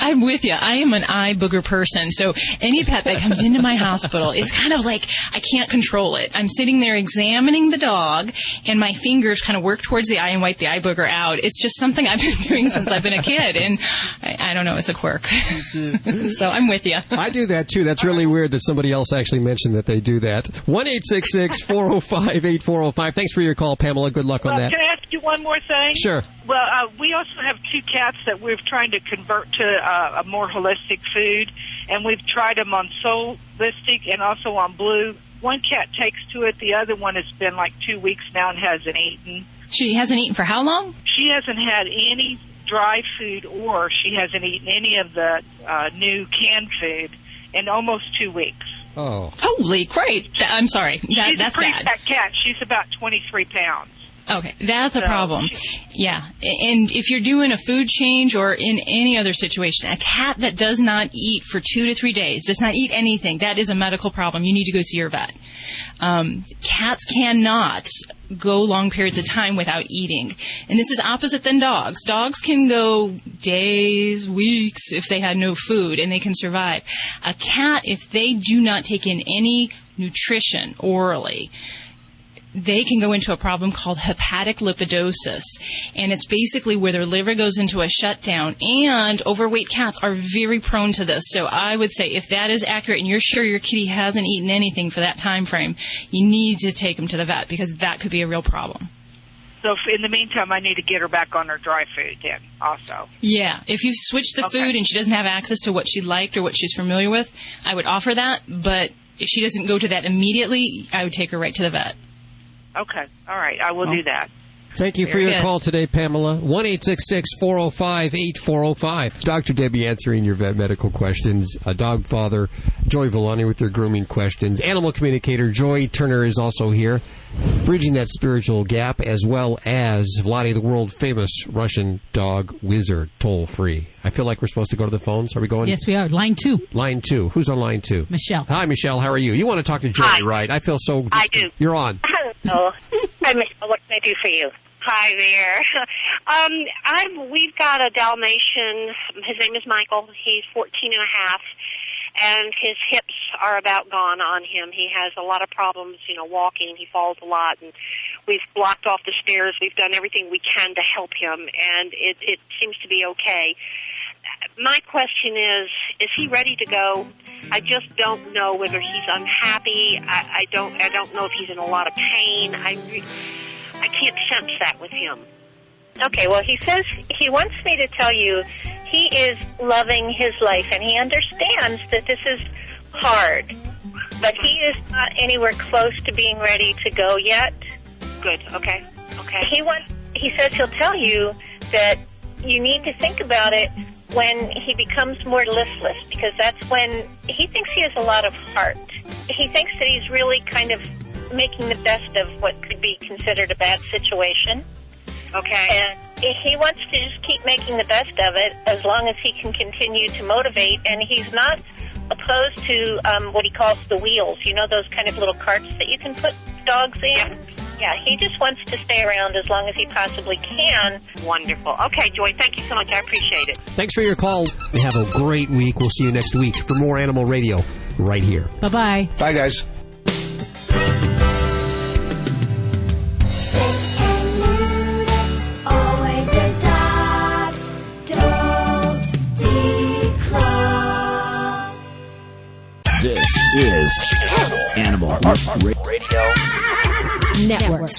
I'm with you. I am an eye booger person. So any pet that comes into my hospital, it's kind of like I can't control it. I'm sitting there examining the dog, and my fingers kind of work towards the eye and wipe the eye booger out. It's just something I've been doing since I've been a kid, and I don't know. It's a quirk. So I'm with you. I do that, too. That's really weird that somebody else actually mentioned that they do that. 1-866-405-8405. Thanks for your call, Pamela. Good luck on that. Can I ask you one more thing? Sure. Well, we also have 2 cats that we're trying to convert to a more holistic food, and we've tried them on Solistic and also on Blue. One cat takes to it. The other one has been like 2 weeks now and hasn't eaten. She hasn't eaten for how long? She hasn't had any dry food, or she hasn't eaten any of the new canned food in almost 2 weeks. Oh. Holy great. I'm sorry. She's that's a pretty bad. fat cat. She's about 23 pounds. Okay, that's a problem. Yeah, and if you're doing a food change or in any other situation, a cat that does not eat for 2 to 3 days, does not eat anything, that is a medical problem. You need to go see your vet. Cats cannot go long periods of time without eating. And this is opposite than dogs. Dogs can go days, weeks if they had no food, and they can survive. A cat, if they do not take in any nutrition orally, they can go into a problem called hepatic lipidosis, and it's basically where their liver goes into a shutdown, and overweight cats are very prone to this. So I would say if that is accurate and you're sure your kitty hasn't eaten anything for that time frame, you need to take them to the vet because that could be a real problem. So in the meantime, I need to get her back on her dry food then also. Yeah. If you've switched the food and she doesn't have access to what she liked or what she's familiar with, I would offer that, but if she doesn't go to that immediately, I would take her right to the vet. Okay. All right. I will do that. Thank you for your call today, Pamela. 1-866-405-8405. Dr. Debbie answering your vet medical questions. Dogfather Joey Villani with your grooming questions. Animal communicator Joy Turner is also here, bridging that spiritual gap, as well as Villani, the world-famous Russian dog wizard, toll-free. I feel like we're supposed to go to the phones. Are we going? Yes, we are. Line 2. Line 2. Who's on line 2? Michelle. Hi, Michelle. How are you? You want to talk to Joey, right? I feel so... I do. You're on. Hello. Hi, Michelle. What can I do for you? Hi there. We've got a Dalmatian. His name is Michael. He's 14 and a half, and his hips are about gone on him. He has a lot of problems, walking. He falls a lot, and we've blocked off the stairs. We've done everything we can to help him, and it seems to be okay. my question is he ready to go? I just don't know whether he's unhappy. I don't know if he's in a lot of pain. I can't sense that with him. Okay, well, he says he wants me to tell you he is loving his life, and he understands that this is hard, but he is not anywhere close to being ready to go yet. Good, okay. He says he'll tell you that you need to think about it when he becomes more listless, because that's when he thinks he has a lot of heart. He thinks that he's really kind of making the best of what could be considered a bad situation. Okay. And he wants to just keep making the best of it as long as he can continue to motivate, and he's not opposed to what he calls the wheels. You know, those kind of little carts that you can put dogs in? Yeah, he just wants to stay around as long as he possibly can. Wonderful. Okay, Joy, thank you so much. I appreciate it. Thanks for your call. Have a great week. We'll see you next week for more Animal Radio right here. Bye-bye. Bye, guys. Always adopt, don't declaw. This is Animal Radio Network.